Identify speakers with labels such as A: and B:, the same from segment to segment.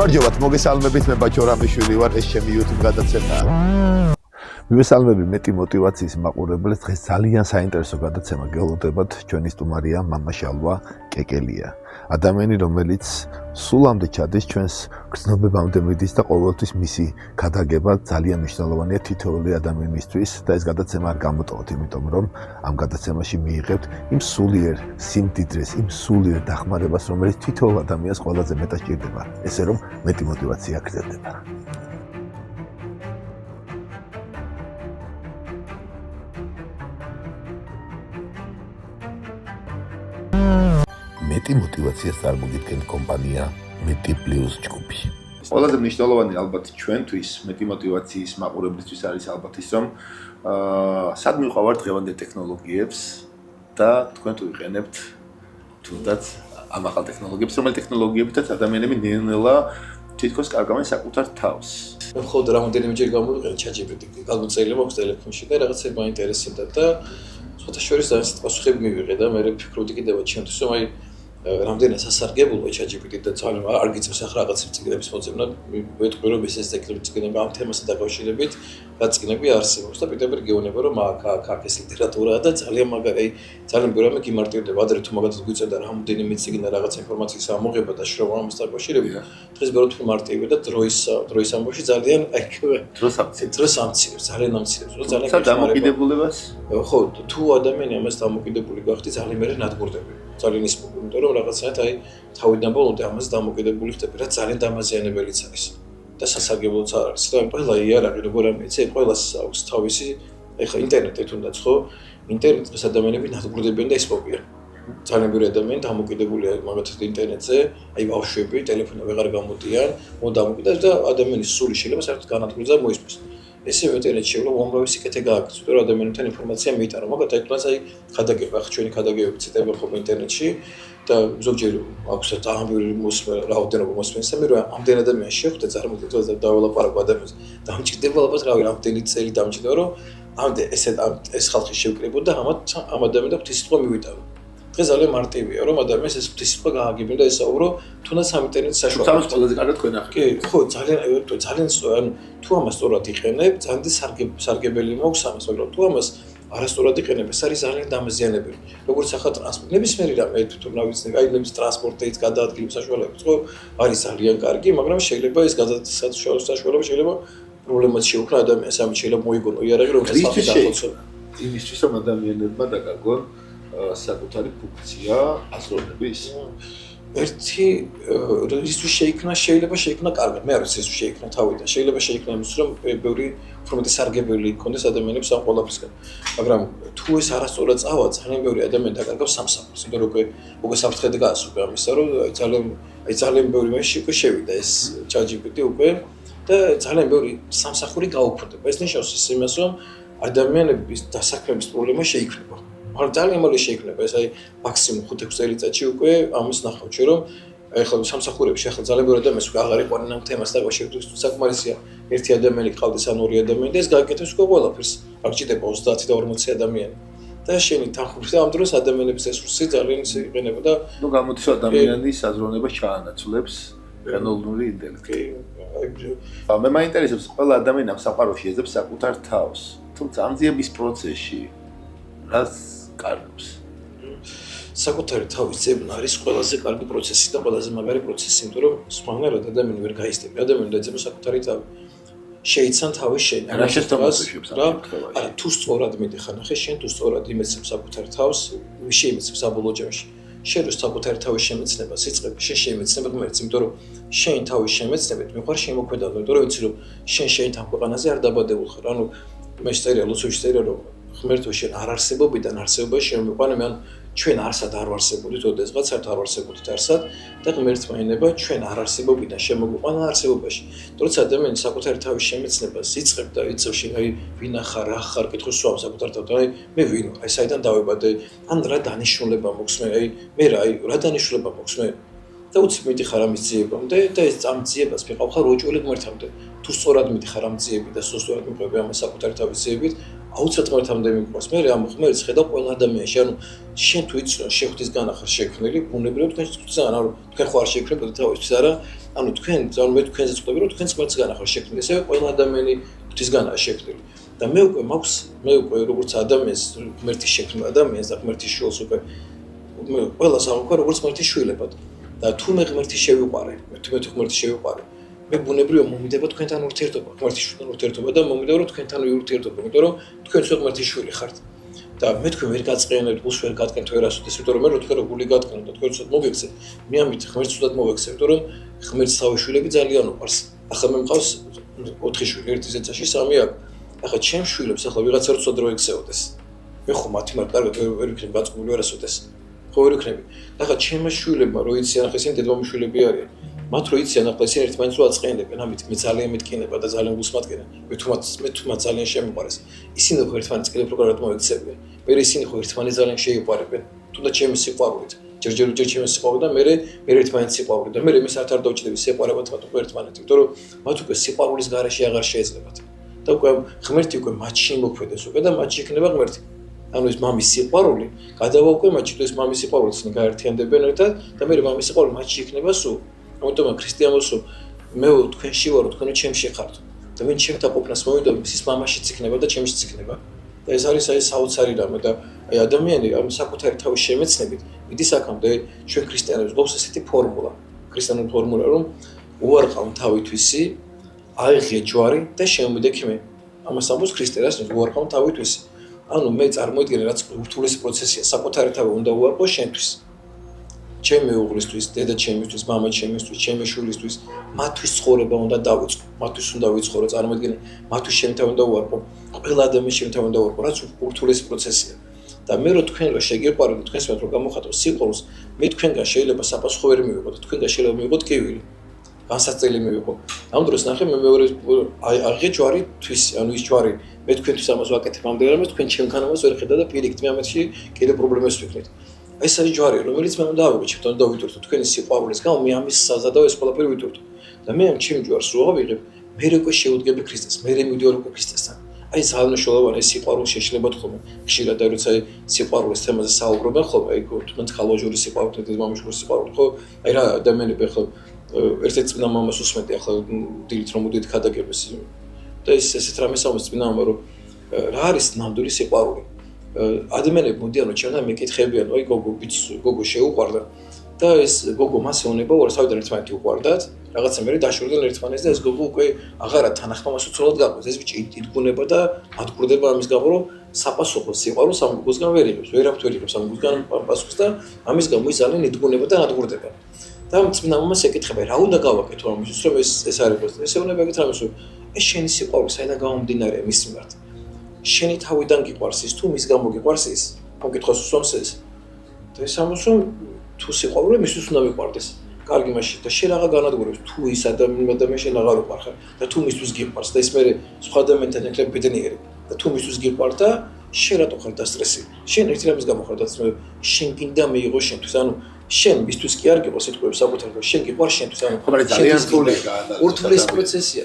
A: გამარჯობათ, მოგესალმებით, მე ბაჭო რამიშვილი ვარ, ეს ჩემი YouTube გადაცემაა. მივესალმები მეტი мотиваციის მაყურებელს, დღეს ძალიან საინტერესო გადაცემა გელოდებათ, ჩვენი სტუმარია მამა შალვა კეკელია. ადამიანი, რომელიც სულამდე ჩადის ჩვენს გრძნობებამდე მიდის და ყოველთვის მისი გადაგება ძალიან მნიშვნელოვანია თითოეული ადამიანისთვის და ეს გადაცემა არ გამოტოვოთ, იმიტომ რომ ამ გადაცემაში მიიღებთ იმ სულიერ სიმდიდრეს, იმ სულიერ დახმარებას, რომელიც თითოეულ ადამიანს ყველაზე მეტად სჭირდება, ესე რომ მეტი мотиваცია გრძელდება. მეტი мотиваციას წარმოგიდგენთ კომპანია მეტი პლუს ჯგუფი. ყველაზე მნიშვნელოვანი ალბათ ჩვენთვის მეტი мотиваციის მაყურებლისთვის არის ალბათ ის რომ სად მივყავართ დღევანდელ ტექნოლოგიებს და თქვენ თუ იყენებთ თუნდაც ამ ახალ ტექნოლოგიებს, რომელი ტექნოლოგიებითაც ადამიანები ნელ-ნელა თითქოს კარგავენ საკუთარ თავს.
B: მე მხოლოდ რამოდენიმეჯერ გამოვიყენე ChatGPT გადმოწერილება აქვს ტელეფონში და რაღაცა მაინტერესებდა და სხვათა შორის ძალიან პასუხები მივიღე და მე ვფიქრობდი კიდევ ჩემთვის რომ აი რამდენად სასარგებლოა ChatGPT და ძალიან არ გიწევს ახლა რაღაც წიგნების მოძებნა ვეთქვი რომ ეს წიგნები ამ თემასთან დაკავშირებით რაც წიგნები არსებობს და პირდაპირ გეუბნება რომ აქ ეს ლიტერატურაა და ძალიან მაგარი ძალიან ბევრი რამე გიმარტივდება ადრე თუ მაგათაც გვიწევდა რამდენიმე წიგნა რაღაც ინფორმაციის ამოღება და შრომა ამას დაკავშირებით დღეს ბევრად მარტივია და დროის ამბავში ძალიან აი დროს ამცირებს ძალიან ამცირებს რომ ძალიან
A: დამოკიდებულებას
B: ხო თუ ადამიანი ამას დამოკიდებული გახდი ძალიან მე ნადგურდები ძალიან ის იმიტომ რომ რაღაცნაირად აი თავიდან ბოლომდე ამას დამოკიდებული ხდები რა ძალიან დამაზიანებელიც არის და სასარგებლოც არის და ყველა იარაღი როგორ ამეცე ყველას აქვს თავისი ეხლა ინტერნეტი თუნდაც ხო ინტერნეტი დღეს ადამიანები ნადგურდებიან და ისპობიან ძალიან ბევრი ადამიანი დამოკიდებულია მაგათაც ინტერნეტზე აი ბავშვები ტელეფონი ვეღარ გამოდიან მომდამოკიდებს და ადამიანის სული შეიძლება საერთოდ განადგურდეს და მოისმის ესე ინტერნეტში რომ უამრავი სიკეთე გააკეთოს, იმიტომ რომ ადამიანებთან ინფორმაცია მიიტანა. მაგათ თუნდაც აი ხადაგება, ახლა ჩვენი ხადაგებები ციტება ხოლმე ინტერნეტში და ზოგჯერ აქვს ძალიან ბევრი რაოდენობა მოსმენს და მე რომ ამდენ ადამიანს შეხვდე წარმოგიდგენთ რომ დაველაპარაკო ადამიანს დამჭირდება ალბათ რავი რამდენი წელი დამჭირდება რომ ამდენ ეს ხალხი შევკრებოდა და ამ ადამიანთა ღვთისმსიტყვა მივიტანო. დღეს ძალიან მარტივია რომ ადამიანს ეს ღვთისმსიტყვა გააგებინა და ესაუბრო თუნდაც ამ ინტერნეტის საშუალებით.
A: თავს ყველაზე კარგად თქვენ ახლა.
B: კი, ხო, ძალიან ანუ თუ ამას სწორად იყენებ, ძალიან სარგებელი მაქვს ამას, მაგრამ თუ ამას არასწორად იყენებ, ეს არის ძალიან დამაზიანებელი. როგორც ახლა ტრანსპორტი, ნებისმიერი რამე თუ რა ვიცი, აი ნების ტრანსპორტის გადაადგილების საშუალებიც ხო არის ძალიან კარგი, მაგრამ შეიძლება ეს გადასაშუალების საშუალება შეიძლება პრობლემაც შეუქმნა ადამიანს, ამით შეიძლება მოიგონო იარაღი, რომ ხალხი დახოცონ.
A: იმისთვის რომ ადამიანებმა დაგაგონ საკუთარი ფუნქცია აზროვნების
B: ერთი რისთვის შეიძლება შეიქმნა კარგად მე არ ვიცი ეს შეიქმნა თავიდან შეიძლება შეიქმნა იმის რომ ბევრი უფრო სარგებელი იქონდეს ადამიანებს ამ ყველაფრისგან მაგრამ თუ ეს არასწორად წავა ძალიან ბევრი ადამიანი დაკარგავს სამსახურს იმიტომ რომ უკვე საფრთხე დგას უკვე ამისა რომ ძალიან ბევრი მეში უკვე შევიდა ეს ChatGPT უკვე და ძალიან ბევრი სამსახური გაუქმდება ეს ნიშნავს იმას რომ ადამიანების დასაქმების პრობლემა შეიქმნება მაგრამ ძალიან მალე შეიქმნება ეს აი მაქსიმუმ 5-6 წელიწადში უკვე ამის ნახავთ რომ ეხლა სამსახურებში ახლა ძალიან ბევრი ადამიანს უკვე აღარ იყვნენ ამ თემას დაკავშირებით თუ საკმარისია ერთი ადამიანი ყავდეს ან ორი ადამიანი და ეს გააკეთებს უკვე ყველაფერს არ ჭირდება 30 და 40 ადამიანი და შენი თანხმობით ამ დროს ადამიანების რესურსი ძალიან ისე იყენება და
A: ნუ გამოდის ადამიანის აზროვნება ჩაანაცვლებს რენოლდური ინტელექტი მე მაინტერესებს ყველა ადამიანი ამ საყაროში ეძებს საკუთარ თავს თუმცა ამ ძიების პროცესში რას კარგობს
B: საკუთარი თავის ძებნა არის ყველაზე კარგი პროცესი და ყველაზე მაგარი პროცესი, იმიტომ რომ სხვანაირად ადამიანი ვერ გაიზრდება. ადამიანი დაეძება საკუთარი თავი. შეიცან თავის შენ.
A: რა შეცდომებს
B: რა? არა, თუ სწორად მიდიხარ, ნახე, შენ თუ სწორად იმეცებ საკუთარი თავს, შეიმეცებ საბოლოო ჯამში. შენ რო საკუთარი თავის შემეცნებას იწყებ, შენ შემეცნება ღმერთს, იმიტომ რომ შენ თავის შემეცნებით მიყვარ შემოქმედად, იმიტომ რომ ვიცი რომ შენ თან ქვეყანაზე არ დაბადებულ ხარ. ანუ მე შეწერია ლოცვაში წერია რომ ღმერთო შენ არ არსებობიდან არსებობაში შემოყვანე მე ან ჩვენ არსად არ ვარსებოდით ოდესღაც არ ვარსებოდით არსად და ღმერთმა ენება ჩვენ არ არსებობიდან შემოგვიყვანა არსებობაში თორემ ადამიანი საკუთარი თავის შემეცნებას იწყებ და იცავ აი ვინ ახარ რა ხარ კითხოს სვამ საკუთარ თავთან აი მე ვინ ვარ აი საიდან დავებადე ან რა დანიშნულება მაქვს მე აი მე რა დანიშნულება მაქვს მე და უცებ მიდიხარ ამის ძიებამდე და ეს ამ ძიებას მიყავხარ როჭული ღმერთამდე თუ სწორად მიდიხარ ამ ძიები და სწორად მიყვები ამ საკუთარი თავის ძიებით აუცილებლად ღმერთამდე მიყვას მე ამ ღმერთს ხედავ ყველა ადამიანში ანუ შენ თუ იცი რომ შეხვდისგან ახარ შექმნილი ბუნებრივად თქვენ თქვენ ანუ თქვენ ხო არ შექმნებოდი თავისთვის არა ანუ თქვენ მე თქვენზე წყვდები რომ თქვენ ღმერთისგან ახარ შექმნილი ესე ყველა ადამიანი ღვთისგანაა შექმნილი და მე უკვე როგორც ადამიანს ღმერთის შექმნილ ადამიანს და ღმერთის შვილს უკვე მე ყველას აღვქვა როგორც ღმერთის შვილებად და თუ მე ღმერთის შევიყვარე თუ ღმერთის შევიყვარე მე ბუნებრივია მომიდება თქვენთან ურთიერთობა ღმერთის შვილთან ურთიერთობა და მომიდება რომ თქვენთან ურთიერთობა იმიტომ რომ თქვენ უკვე ღმერთის შვილი ხართ და მე თქვენ ვერ გაწყენებთ გულს ვერ გატკენთ ვერასოდეს იმიტომ რომ მე რო თქვენ რო გული გატკენოთ და თქვენ ცოტა მოგექცეთ მე ამით ღმერთს ცოტა მოვექცე იმიტომ რომ ღმერთს თავი შვილები ძალიან უყვარს ახლა მე მყავს 4 შვილი ერთი ზეცაში 3 აქვს ახლა ჩემ შვილებს ახლა ვიღაცა რო ცოტა რო ექცეოდეს მე ხო მათი მაგ კარგად ვერ ვიქნები გაწყობილი ვერასოდეს ხო ვერ ვიქნები ახლა ჩემ შვილებმა რო იციან ახლა ისინი დედმამიშვილები არიან მათ რო იციან ახლა ისინი ერთმანეთს რო აწყენებენ ამით მე ძალიან მეტკინება და ძალიან გულს მატკენა მე თუმცა ძალიან შემიყვარეს ისინი ხო ერთმანეთს კიდევ უფრო კარგად მოექცევიან მე ისინი ხო ერთმანეთს ძალიან შეიყვარებენ თუნდაც ჩემი სიყვარულით ჯერჯერობით ჩემი სიყვარული და მე ერთმანეთს სიყვარული და მე მე საერთოდ არ დავჭდები სიყვარებათ მათ უკვე ერთმანეთს იმიტომ რომ მათ უკვე სიყვარულის გარეშე აღარ შეეძლებათ და უკვე ღმერთი უკვე მათში მოქმედებს უკვე და მათში იქნება ღმერთი ანუ ეს მამის სიყვარული გადავა უკვე მათში თუ ეს მამის სიყვარული ისინი გაერთიანდებიან ერთად და მე მამის სიყვარული მათში იქნება სულ ამიტომ ქრისტიანულსო მე თქვენში ვარო თქვენ ჩემში ხართ და ვინ ჩემთან ყოფნას მოვიდა ის მამაშიც იქნება და ჩემშიც იქნება და ეს არის აი საოცარი რამე და აი ადამიანი ამ საკუთარი თავის შემეცნებით მიდის აქამდე ჩვენ ქრისტიანებს გვაქვს ესეთი ფორმულა ქრისტიანული ფორმულა რომ უარყავ თავითვისი აიღე ჯვარი და შემოვიდე მე ამას ამბობს ქრისტიანას უარყავ თავითვისი ანუ მე წარმოიდგინე რაც ურთულესი პროცესია საკუთარი თავი უნდა უარყო შენთვის ჩემი უღლისთვის, დედა ჩემისთვის, მამა ჩემისთვის, ჩემი შვილისთვის, მათთვის ცხოვრება უნდა დავიწყო, მათთვის უნდა ვიცხოვრო, წარმოიდგინე, მათთვის შემთავ უნდა უარყო, ყველა ადამიანს შემთავ უნდა უარყო, რაც ურთულესი პროცესია. და მე რო თქვენ რო შეგიყვაროთ, თქვენს მე რო გამოხატო სიყვარულს, მე თქვენგან შეიძლება საფასო ვერ მივიღო და თქვენგან შეიძლება მივიღოთ კივილი. განსაცდელი მივიღო. ამ დროს ნახე მე მეორე აღე ჯვარი თვის, ანუ ის ჯვარი მე თქვენთვის ამას ვაკეთებ ამდენ რამეს თქვენ ჩემგან ამას ვერ ხედავ და პირიქით მე ამაში კიდე პრობლემას ვიქნით. ეს არის ჯვარი, რომელიც მე უნდა ავიღოთ, უნდა დავიტვირთო თქვენი სიყვარულის გამო, მე ამის საზადავ ეს ყველაფერი ვიტვირთო. და მე ამ ჩემ ჯვარს რო ავიღებ, მე უკვე შევუდგები ქრისტეს, მე მივიდოდი უკვე ქრისტესთან. აი ძალიან მნიშვნელოვანი ეს სიყვარული შეიძლება თქო. ხშირად როცა სიყვარულის თემაზე საუბრობენ ხოლმე, აი თუნდაც ხალვაჟური სიყვარული, დედმამიშვილის სიყვარული, ხო? აი რა ადამიანები ხო ერთ-ერთ წინა მამას უსმენდი ახლა დილით რომ მოდით ქადაგებს და ესეთ რამეს ამბობს წინა მამა რომ რა არის ნამდვილი სიყვარული? ადამიანები მოდიანო ჩემთან მეკითხებიან, აი გოგო შეუყვარდა და ეს გოგო მას ეუნება, რომ თავიდან ერთმანეთი უყვარდათ, რაღაცა მე დაშორდნენ ერთმანეთს და ეს გოგო უკვე აღარა თანახმამას უცოლად გაყვეს. ეს ბიჭი იდგუნება და ატყურდება ამის გამო, რომ საპასუხო სიყვარულს ამ გოგოსგან ვერ იღებს, ვერავთ ვერ იღებს ამ გოგოსგან პასუხს და ამის გამო ის ძალიან იდგუნება და ატყურდება. და წინა მამას ეკითხება, რა უნდა გავაკეთო ამისთვის, რომ ეს არ იყოს. ეს ეუნება ეკითხება, რომ ეს შენი სიყვარული საიდან გამომდინარეა მის მიმართ? შენი თავიდან გიყვარს ის თუ მის გამო გიყვარს ის? მოკითხოს უსვამს ეს. და ეს ამბობს რომ თუ სიყვარული მისთვის უნდა ვიყვარდეს. კარგი მაშინ და შენ რაღა განადგურებს თუ ის ადამიანი შენ აღარ უყვარხარ და თუ მისთვის გიყვარს და ის მე სხვა ადამიანთან ეკრებ ბედნიერი და თუ მისთვის გიყვარს და შენ რატო ხარ დასტრესი? შენ ერთი რამის გამო ხარ დასტრესი. შენ გინდა მიიღო შენთვის ანუ შენ მისთვის კი არ გიყოს სიტყვები საკუთარ შენ გიყვარს შენთვის ანუ
A: ძალიან რთულია
B: ურთულეს პროცესია.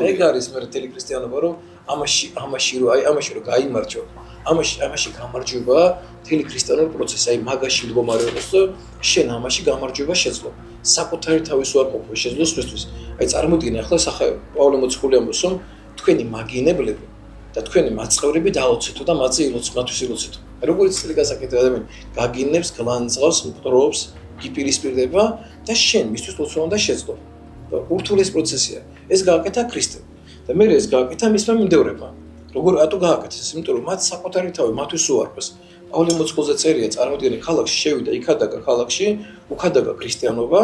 B: ეგ არის მე თელი ქრისტიანობა რომ ამაში რომ გაიმარჯო ამაში გამარჯვება თელი ქრისტიანული პროცესი აი მაგაში მდგომარეობს და შენ ამაში გამარჯვება შეძლო საკუთარი თავის უარყოფა შეძლო სხვისთვის აი წარმოიდგინე ახლა პავლე მოციქული ამბობს რომ თქვენი მაგინებლები და თქვენი მაწყევრები დაოცეთო და მათთვის ილოცეთო როგორც წელი გასაკეთებ ადამიანი გაგინებს გლანძღავს მტრობს გიპირისპირდება და შენ მისთვის ლოცვა უნდა შეძლო და ურთულეს პროცესია ეს გააკეთა ქრისტემ და მე ეს გააკეთა მისმა მიმდევრებმა როგორ ატო გააკეთეს იმიტომ რომ მათ საკუთარი თავი მათთვის უარყვეს პავლე მოციქულზე წერია წარმოიდგინე ქალაქში შევიდა იქადაგა ქალაქში უკადაგა ქრისტიანობა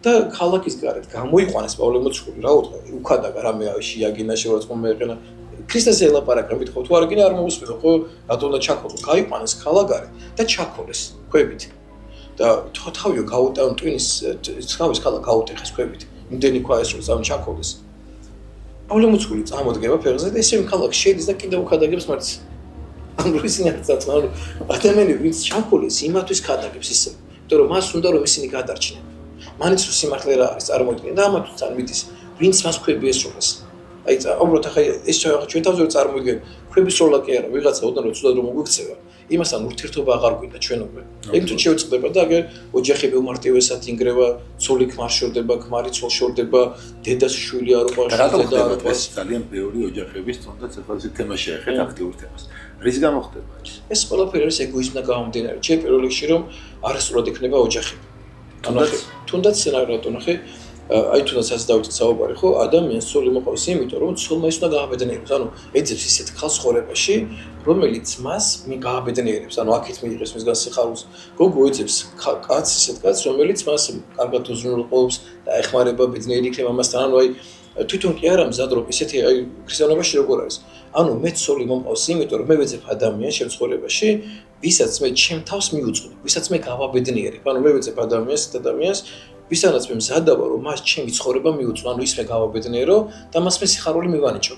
B: და ქალაქის გარეთ გამოიყვანეს პავლე მოციქული რა უთხრა უკადაგა რამე შეაგინა შევაწყო მეყენა ქრისტეს ელაპარაკა მითხო თუ არ გინდა არ მოусმენო ხო რატო უნდა ჩაქოლო გაიყვანეს ქალაქარი და ჩაქოლეს ქვებით და თავიო გაუტან ტვინის თავის ქალაქ გაუტეხეს ქვებით იმდენი ქვაეს რომ ზამ ჩაქოლეს პავლე მოციქული წამოდგება ფეხზე და ისე ქალაქში შედის და კიდევ უკადაგებს მარტს ანუ ისინი არცაცნაო ადამიანები ვინც ჩაქოლეს იმათვის ქადაგებს ისე იმიტომ რომ მას უნდა რომ ისინი გადარჩნენ მანიც თუ სიმართლე რა არის წარმოიდგინე და ამათაც არ მიდის ვინც მას ქვები ესროლეს აი უბრალოდ ახლა ეს ჩვენ თავზე წარმოიდგენ ქვების როლა კი არა ვიღაცა ოდნავ რომ ცუდად რომ მოგვიქცევა იმასთან ურთიერთობა აღარ გვინდა ჩვენობრივ ეგრეთ შევწყდება და აგერ ოჯახები უმარტივესად ინგრევა ცოლი ქმარ შორდება ქმარი ცოლ შორდება დედას შვილი არ უყვარს
A: დედა არ უყვარს ძალიან ბევრი ოჯახების თუნდაც ახლა ეს თემა შეეხეთ აქტიურ თემას რის გამო ხდება
B: ეს ყველაფერი არის ეგოიზმიდან გამომდინარე ჩემ პირველ რიგში რომ არასწორად იქნება ოჯახები ანუ თუნდაც სცენარად ნახე აი თუნდაც ასე დავიწყე საუბარი ხო ადამიანს ცოლი მოყავს იმიტომ რომ ცოლმა ის უნდა გააბედნიეროს ანუ ეძებს ისეთ ხალხს ხორებაში რომელიც მას გააბედნიერებს ანუ აქეთ მიიღებს მისგან სიხარულს გოგო ეძებს კაცს ისეთ კაცს რომელიც მას კარგად უზრუნველყოფს და ეხმარება ბედნიერი იქნება მასთან ანუ აი თვითონ კი არა მზად რომ ისეთი აი ქრისტიანობაში როგორ არის ანუ მე ცოლი მომყავს იმიტომ რომ მე ვეძებ ადამიანს ჩემ ცხოვრებაში ვისაც მე ჩემ თავს მიუძღვნი ვისაც მე გავაბედნიერებ ანუ მე ვეძებ ადამიანს ვისთანაც მე მზადავა რომ მას ჩემი ცხოვრება მიუძღვა ანუ ის მე გავაბედნიერო და მას მე სიხარული მივანიჭო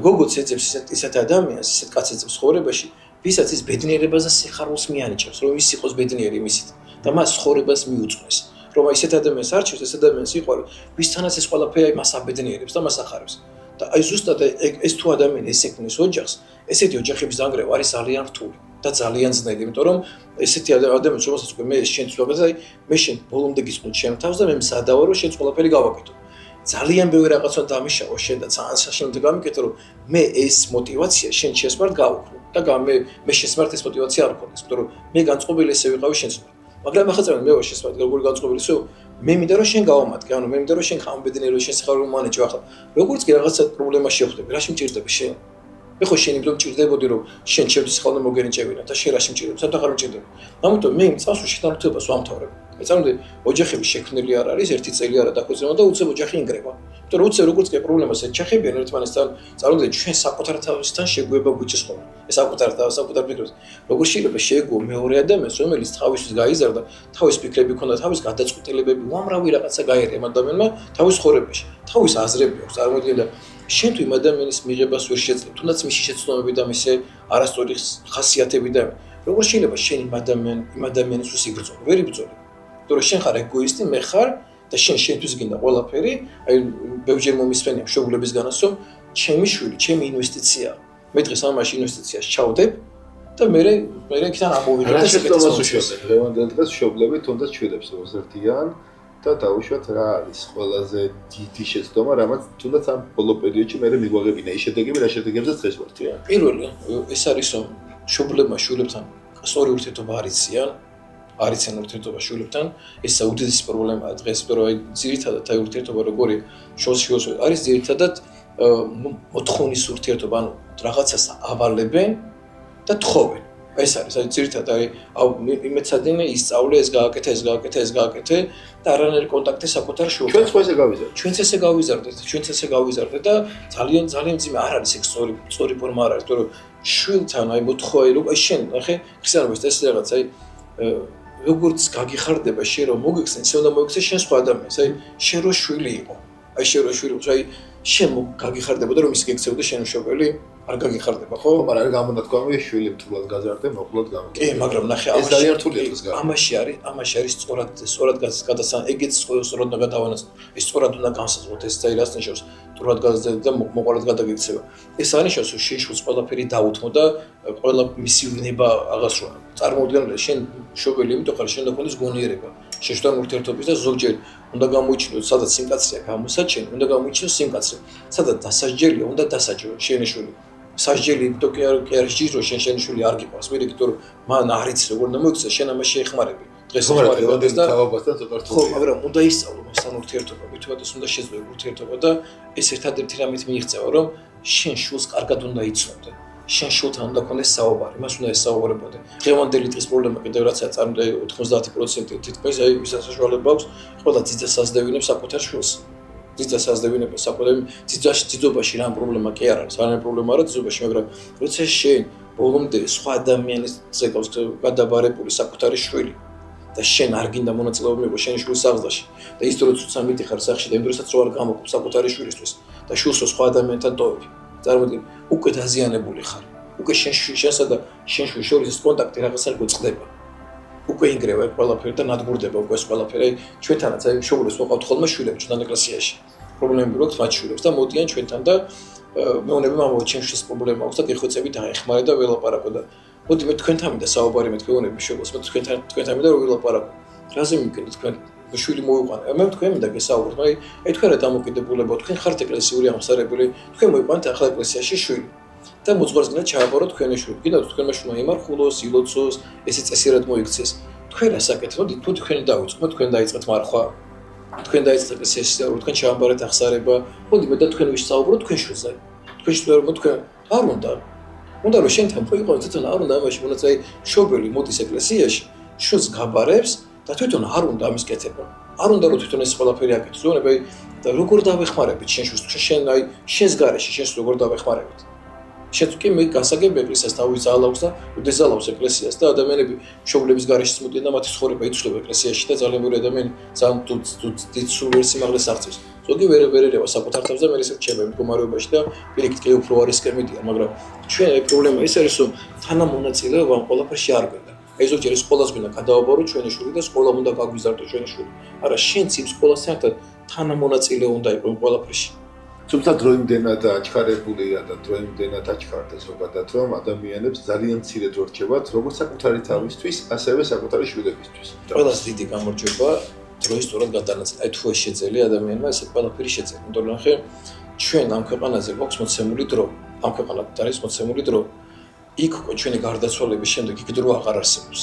B: გოგოც ეძებს ისეთ ადამიანს ისეთ კაცს ეძებს ცხოვრებაში ვისაც ის ბედნიერებას და სიხარულს მიანიჭებს რომ ის იყოს ბედნიერი მისით და მას ცხოვრებას მიუძღვის რომ ისეთ ადამიანს არჩევს ეს ადამიანს იყვარს ვისთანაც ეს ყველაფერი მას აბედნიერებს და მას ახარებს და აი ზუსტად ეს თუ ადამიანი ესექმნის ოჯახს ესეთი ოჯახების დანგრევა არის ძალიან რთული და ძალიან ძნელი, იმიტომ რომ ესეთი ადამიანს რომელსაც უკვე მე შენც ვაგაზე, აი მე შენ ბოლომდე გისმოთ ჩემ თავს და მე მსადავა რომ შენც ყველაფერი გავაკეთო. ძალიან ბევრი რაღაცა დამიშავა შენ და ძალიან საშინელად გამიკეთე რომ მე ეს мотиваცია შენ შესმართ გავუქმო და მე შესმართ ეს мотиваცია არ მქონდეს, იმიტომ რომ მე განწყობილი ესე ვიყავი შენს. მაგრამ ახლა წამენ მე ვარ შესმართ როგორი განწყობილი ისე მე მინდა რომ შენ გავამატკე, ანუ მე მინდა რომ შენ გამბედნიერო შენ სიხარულო მანეჭო ახლა. როგორც კი რაღაცა პრობლემა შეხვდები, რა შემჭირდება შენ? მე ხო შენ იმდენ მჭირდებოდი რომ შენ ჩემთვის ხოლმე მოგენიჭებინა და შენ რა შემჭირდება საერთოდ აღარ მჭირდება ამიტომ მე იმ წელს შეთანხმებას ვამთავრებ მე წამდი ოჯახები შექმნილი არ არის ერთი წელი არა დაქორწინება და უცებ ოჯახი ინგრევა იმიტომ რომ უცებ როგორც კი პრობლემას ეჩახებიან ერთმანეთთან წამდი ჩვენ საკუთარ თავისთან შეგვება გვიჭის ხოლმე ეს საკუთარ ფიქრებს როგორ შეიძლება შეეგო მეორე ადამიანს რომელიც თავისთვის გაიზარდა თავის ფიქრები ქონდა თავის გადაწყვეტილებები უამრავი რაღაცა გაერე ამ ადამიანმა თავის ხორებაში თავის აზრები აქვს წარმოიდგინე შენ თუ იმ ადამიანის მიღებას ვერ შეძლებ, თუნდაც მისი შეცდომები და მისი არასწორი ხასიათები და როგორ შეიძლება შენ იმ ადამიანის უსიგრძო, ვერ იბრძოლე. იმიტომ რომ შენ ხარ ეგოისტი, მე ხარ და შენთვის გინდა ყველაფერი, აი ბევრჯერ მომისმენია მშობლებისგანაც, რომ ჩემი შვილი, ჩემი ინვესტიცია. მე დღეს ამაში ინვესტიციას ჩავდებ და მე იქიდან ამოვიდე და
A: შეცდომას უშევდებ. დღევანდელ დღეს მშობლები თუნდაც შვილებს როზერთიან და დაუშვათ რა არის ყველაზე დიდი შეცდომა, რამაც თუნდაც ამ ბოლო პერიოდში მე მიგვაღებინა ის შედეგები, რა შედეგებზეც დღეს ვართ.
B: პირველი ეს არის რომ მშობლებმა შვილებთან სწორი ურთიერთობა არიციან ურთიერთობა შვილებთან, ეს უდიდესი პრობლემაა დღეს, რომ აი ძირითადად აი ურთიერთობა როგორი შვილს არის ძირითადად მოთხოვნის ურთიერთობა, ანუ რაღაცას ავალებენ და თხოვენ. ეს არის აი ძირითადად აი იმეცადინე ისწავლე ეს გააკეთე და არანაირი კონტაქტი საკუთარ შვილთან. ჩვენც ესე გავიზარდეთ და ძალიან მძიმე არ არის ეგ სწორი ფორმა არ არის, იმიტომ რომ შვილთან აი მოთხოვე რომ აი შენ ნახე ქრისტიანობის ეს რაღაც აი როგორც გაგიხარდება შენ რომ მოგიქცენ, ისე უნდა მოგიქცე შენ სხვა ადამიანს, აი შენ რო შვილი იყო. აი შენ რო შვილი იყო, აი შენ გაგიხარდებოდა რომ ის გექცეოდა შენ მშობელი არ გაგიხარდება ხო?
A: მაგრამ არ გამონათქვამი შვილი მთულად გაზარდე, მოკლოდ გამო.
B: კი, მაგრამ ნახე
A: ეს ძალიან რთულია დღეს გა.
B: ამაში არის სწორად გადასან, ეგეც სწორად უნდა გადავანაცვლო. ეს სწორად უნდა განსაზღვროთ, ეს ძალიან ნიშნავს, სწორად გადაზრდა და მოყოლად გადაგიქცევა. ეს არნიშნავს, რომ შენ შულს ყველაფერი დაუთმო და ყველა მისი ვინება აღასრულა. წარმოუდგენელი შენ მშობელი, იმიტომ ხარ შენ დაქონდეს გონიერება. შეშთან ურთიერთობის და ზოგჯერ უნდა გამოიჩინოს, სადაც სიმკაცრეა გამოსაჩენი, უნდა გამოიჩინოს სიმკაცრე. სადაც დასაჯელია, უნდა დასაჯო შენი შვილი. სასჯელი იმიტომ კი არ სჯირო შენი შვილი არ გიყვარს, მე იმიტომ რომ მან არიც როგორ უნდა მოიქცე, შენ ამაში ეხმარები. დღეს ეხმარები და
A: თავობასთან ცოტა რთულია.
B: ხო, მაგრამ უნდა ისწავლო მასთან ურთიერთობა, მithuatos უნდა შეძლო ურთიერთობა და ეს ერთადერთი რამით მიიღწევა, რომ შენ შულს კარგად უნდა იცნობდე. შენ შულთან უნდა ქონდეს საუბარი, მას უნდა ესაუბრებოდე. დღევანდელი დღის პრობლემა კიდევ რაცაა წარმოდა 90% თითქმის აი ვისაც საშუალება აქვს, ყველა ძიძას ასდევინებს საკუთარ შულს. ძიძას ასდევინებს საკუთარ ძიძობაში რა პრობლემა კი არ არის, არანაირი პრობლემა არა ძიძობაში, მაგრამ როცა შენ ბოლომდე სხვა ადამიანის ზეგავს გადაბარებული საკუთარი შვილი და შენ არ გინდა მონაწილეობა მიიღო შენი შვილის აღზრდაში და ის დროც უცან მიდიხარ სახში და იმ დროსაც რო არ გამოყოფ საკუთარი შვილისთვის და შვილს სხვა ადამიანთან ტოვები. წარმოიდგინე, უკვე დაზიანებული ხარ. უკვე შენსა და შენ შვილის შორის ეს კონტაქტი რაღაცა გვწყდება. უკვე ინგრევა ყველაფერი და ნადგურდება უკვე ეს ყველაფერი. ჩვენთანაც აი მშობლებს მოყავთ ხოლმე შვილები ჩვენთან ეკლესიაში. პრობლემები აქვს მათ შვილებს და მოდიან ჩვენთან და მეუბნება მამაო ჩემს პრობლემა აქვს და გეხვეწები დაეხმარე და ველაპარაკო და მოდი მე თქვენთან მინდა საუბარი მე თქვენები შეგოს მე თქვენთან მინდა რომ ველაპარაკო რაზე მიგეთ თქვენ შვილი მოიყვანა მე თქვენ მინდა გესაუბროთ აი თქვენ რა დამოკიდებულებო თქვენ ხართ ეკლესიური აღმსარებელი თქვენ მოიყვანეთ ახლა ეკლესიაში შვილი და მოძღვარსგან ჩააბარო თქვენი შვილი კიდევ თქვენმა შვილმა იმარხულოს ილოცოს ესე წესიერად მოიქცეს თქვენ ასაკეთებთ თუ თქვენ დაიწყოთ თქვენ დაიწყეთ მარხვა თქვენ დაიწყეთ ეკლესიაში და თქვენ ჩააბარეთ აღსარება მოდი მე და თქვენ ვისაუბროთ თქვენ შვილზე თქვენ შვილმა თქვენ არ უნდა რომ შენთან მოიყვანოთ თვითონ არ უნდა ამაში მონაწილე შობელი მოდის ეკლესიაში შვილს გაბარებს და თვითონ არ უნდა ამის კეთება არ უნდა რომ თვითონ ეს ყველაფერი აკეთოს ზონები და როგორ დავეხმარებით შენ შვილს შენ აი შენს გარეშე შენს როგორ დავეხმარებით შენ კი მე გასაგებ ეკლესიას დავიზალავს და უდეზალავს ეკლესიას და ადამიანები მშობლების გარეშე მოდიან და მათი ცხოვრება იცვლება ეკლესიაში და ძალიან ბევრი ადამიანი ძალიან დიდ სულიერ სიმაღლეს აღწევს ზოგი ვერ საკუთარ თავს და მე ისე რჩება მდგომარეობაში და პირიქით კი უფრო არისკენ მიდიან მაგრამ ჩვენ ეს პრობლემა ის არის რომ თანამონაწილეობა ამ ყველაფერში არ გვინდა აი ზოგჯერ სკოლას გვინდა გადავაბარო ჩვენი შვილი და სკოლა უნდა გაგვიზარდო ჩვენი შვილი არა შენც იმ სკოლასთან ერთად თანამონაწილე უნდა იყო ყველაფერში
A: თუმცა დროიმდენად აჩქარებულია და დროიმდენად აჩქარდა ზოგადად რომ ადამიანებს ძალიან მცირედ რჩებათ როგორც საკუთარი თავისთვის ასევე საკუთარი შვილებისთვის
B: ყველას დიდი გამარჯვება დროის სწორად გადანაწილება აი თუ ეს შეძელი ადამიანმა ესე ყველაფერი შეძელი იმიტომ რომ ხე ჩვენ ამ ქვეყანაზე გვაქვს მოცემული დრო ამ ქვეყანად არის მოცემული დრო იქ ჩვენი გარდაცვალების შემდეგ იქ დრო აღარ არსებობს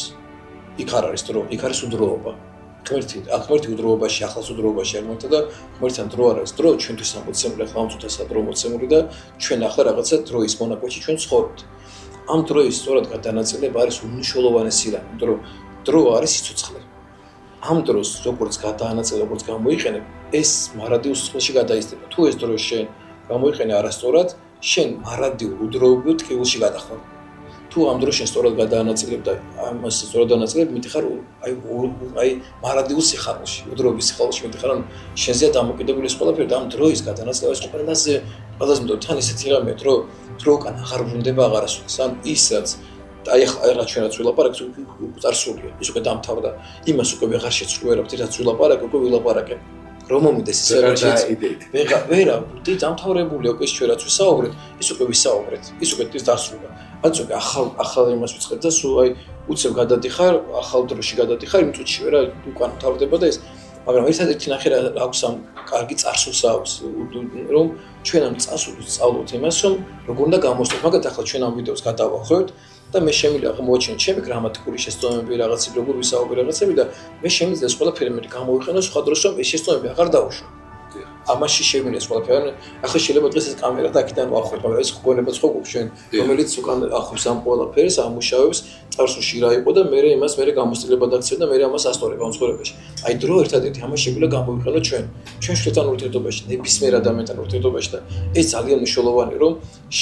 B: იქ არ არის დრო იქ არის უდროობა ღმერთი უდროობაში ახლოს უდროობაში აღმოჩნდა და ღმერთთან დრო არ არის დრო ჩვენთვის ამოცემული ახლა ამ წუთასა დრო მოცემული და ჩვენ ახლა რაღაცა დროის მონაკვეთში ჩვენ ცხოვრობთ ამ დროის სწორად გადანაწილება არის უმნიშვნელოვანესი რამ იმიტომ რომ დრო არის სიცოცხლე ამ დროს როგორც გადაანაწილე როგორც გამოიყენებ ეს მარადიულ სიცოცხლეში გადაიზრდება თუ ეს დრო შენ გამოიყენე არასწორად შენ მარადიულ უდროობრივ ტკივილში გადახარ თუ ამ დროს შენ სწორად გადაანაწილებ და ამას სწორად დაანაწილებ მითხარ აი მარადიულ სიხარულში უდროობის სიხარულში მითხარ რომ შენზეა დამოკიდებული ეს ყველაფერი და ამ დროის გადაანაწილება ეს ყველაფერი ყველაზე მეტად თან ისეთი რამეა დრო უკან აღარ ვრუნდება აღარასოდეს ან ისაც აი ახლა ჩვენაც ვილაპარაკეთ წარსულია ის უკვე დამთავრდა იმას უკვე ვეღარ შეცვლიერებთ რაც ვილაპარაკე უკვე ვილაპარაკე რომ მომიდეს ისე ვერა დამთავრებულია უკვე ჩვენ რაც ვისაუბრეთ ის უკვე ვისაუბრეთ ის უკვე ის დასრულდა რაც უკვე ახალ იმას ვიწყებ და სულ აი უცებ გადადიხარ ახალ დროში გადადიხარ იმ წუთში ვერა უკან თავდება და ეს მაგრამ ერთადერთი ნახე რა აქვს ამ კარგი წარსულს აქვს რომ ჩვენ ამ წარსულს სწავლობთ იმას რომ როგორ უნდა გამოსწოროთ მაგათ ახლა ჩვენ ამ ვიდეოს გადავახევთ და მე შემიძლია აღმოჩენო ჩემი გრამატიკული შესწავლები რაღაცები როგორ ვისაუბრე რაღაცები და მე შემიძლია ეს ყველაფერი მე გამოვიყენო სხვა დროს რომ ეს შესწავლები აღარ დავუშვა ამაში შემიძლია ეს ყველაფერი ახლა შეიძლება დღეს ეს კამერა და აქედან ვახოთ მაგრამ ეს გონებაც ხო გვაქვს ჩვენ რომელიც უკან ახავს ამ ყველაფერს ამუშავებს წარსულში რა იყო და მე იმას მე გამოსწილება დაგცე და მე ამას ასწორებ ამ ცხოვრებაში აი დრო ერთადერთი ამას შეგვიძლია გამოვიყენო ჩვენ შეთთან ურთიერთობაში ნებისმიერ ადამიანთან ურთიერთობაში და ეს ძალიან მნიშვნელოვანია რომ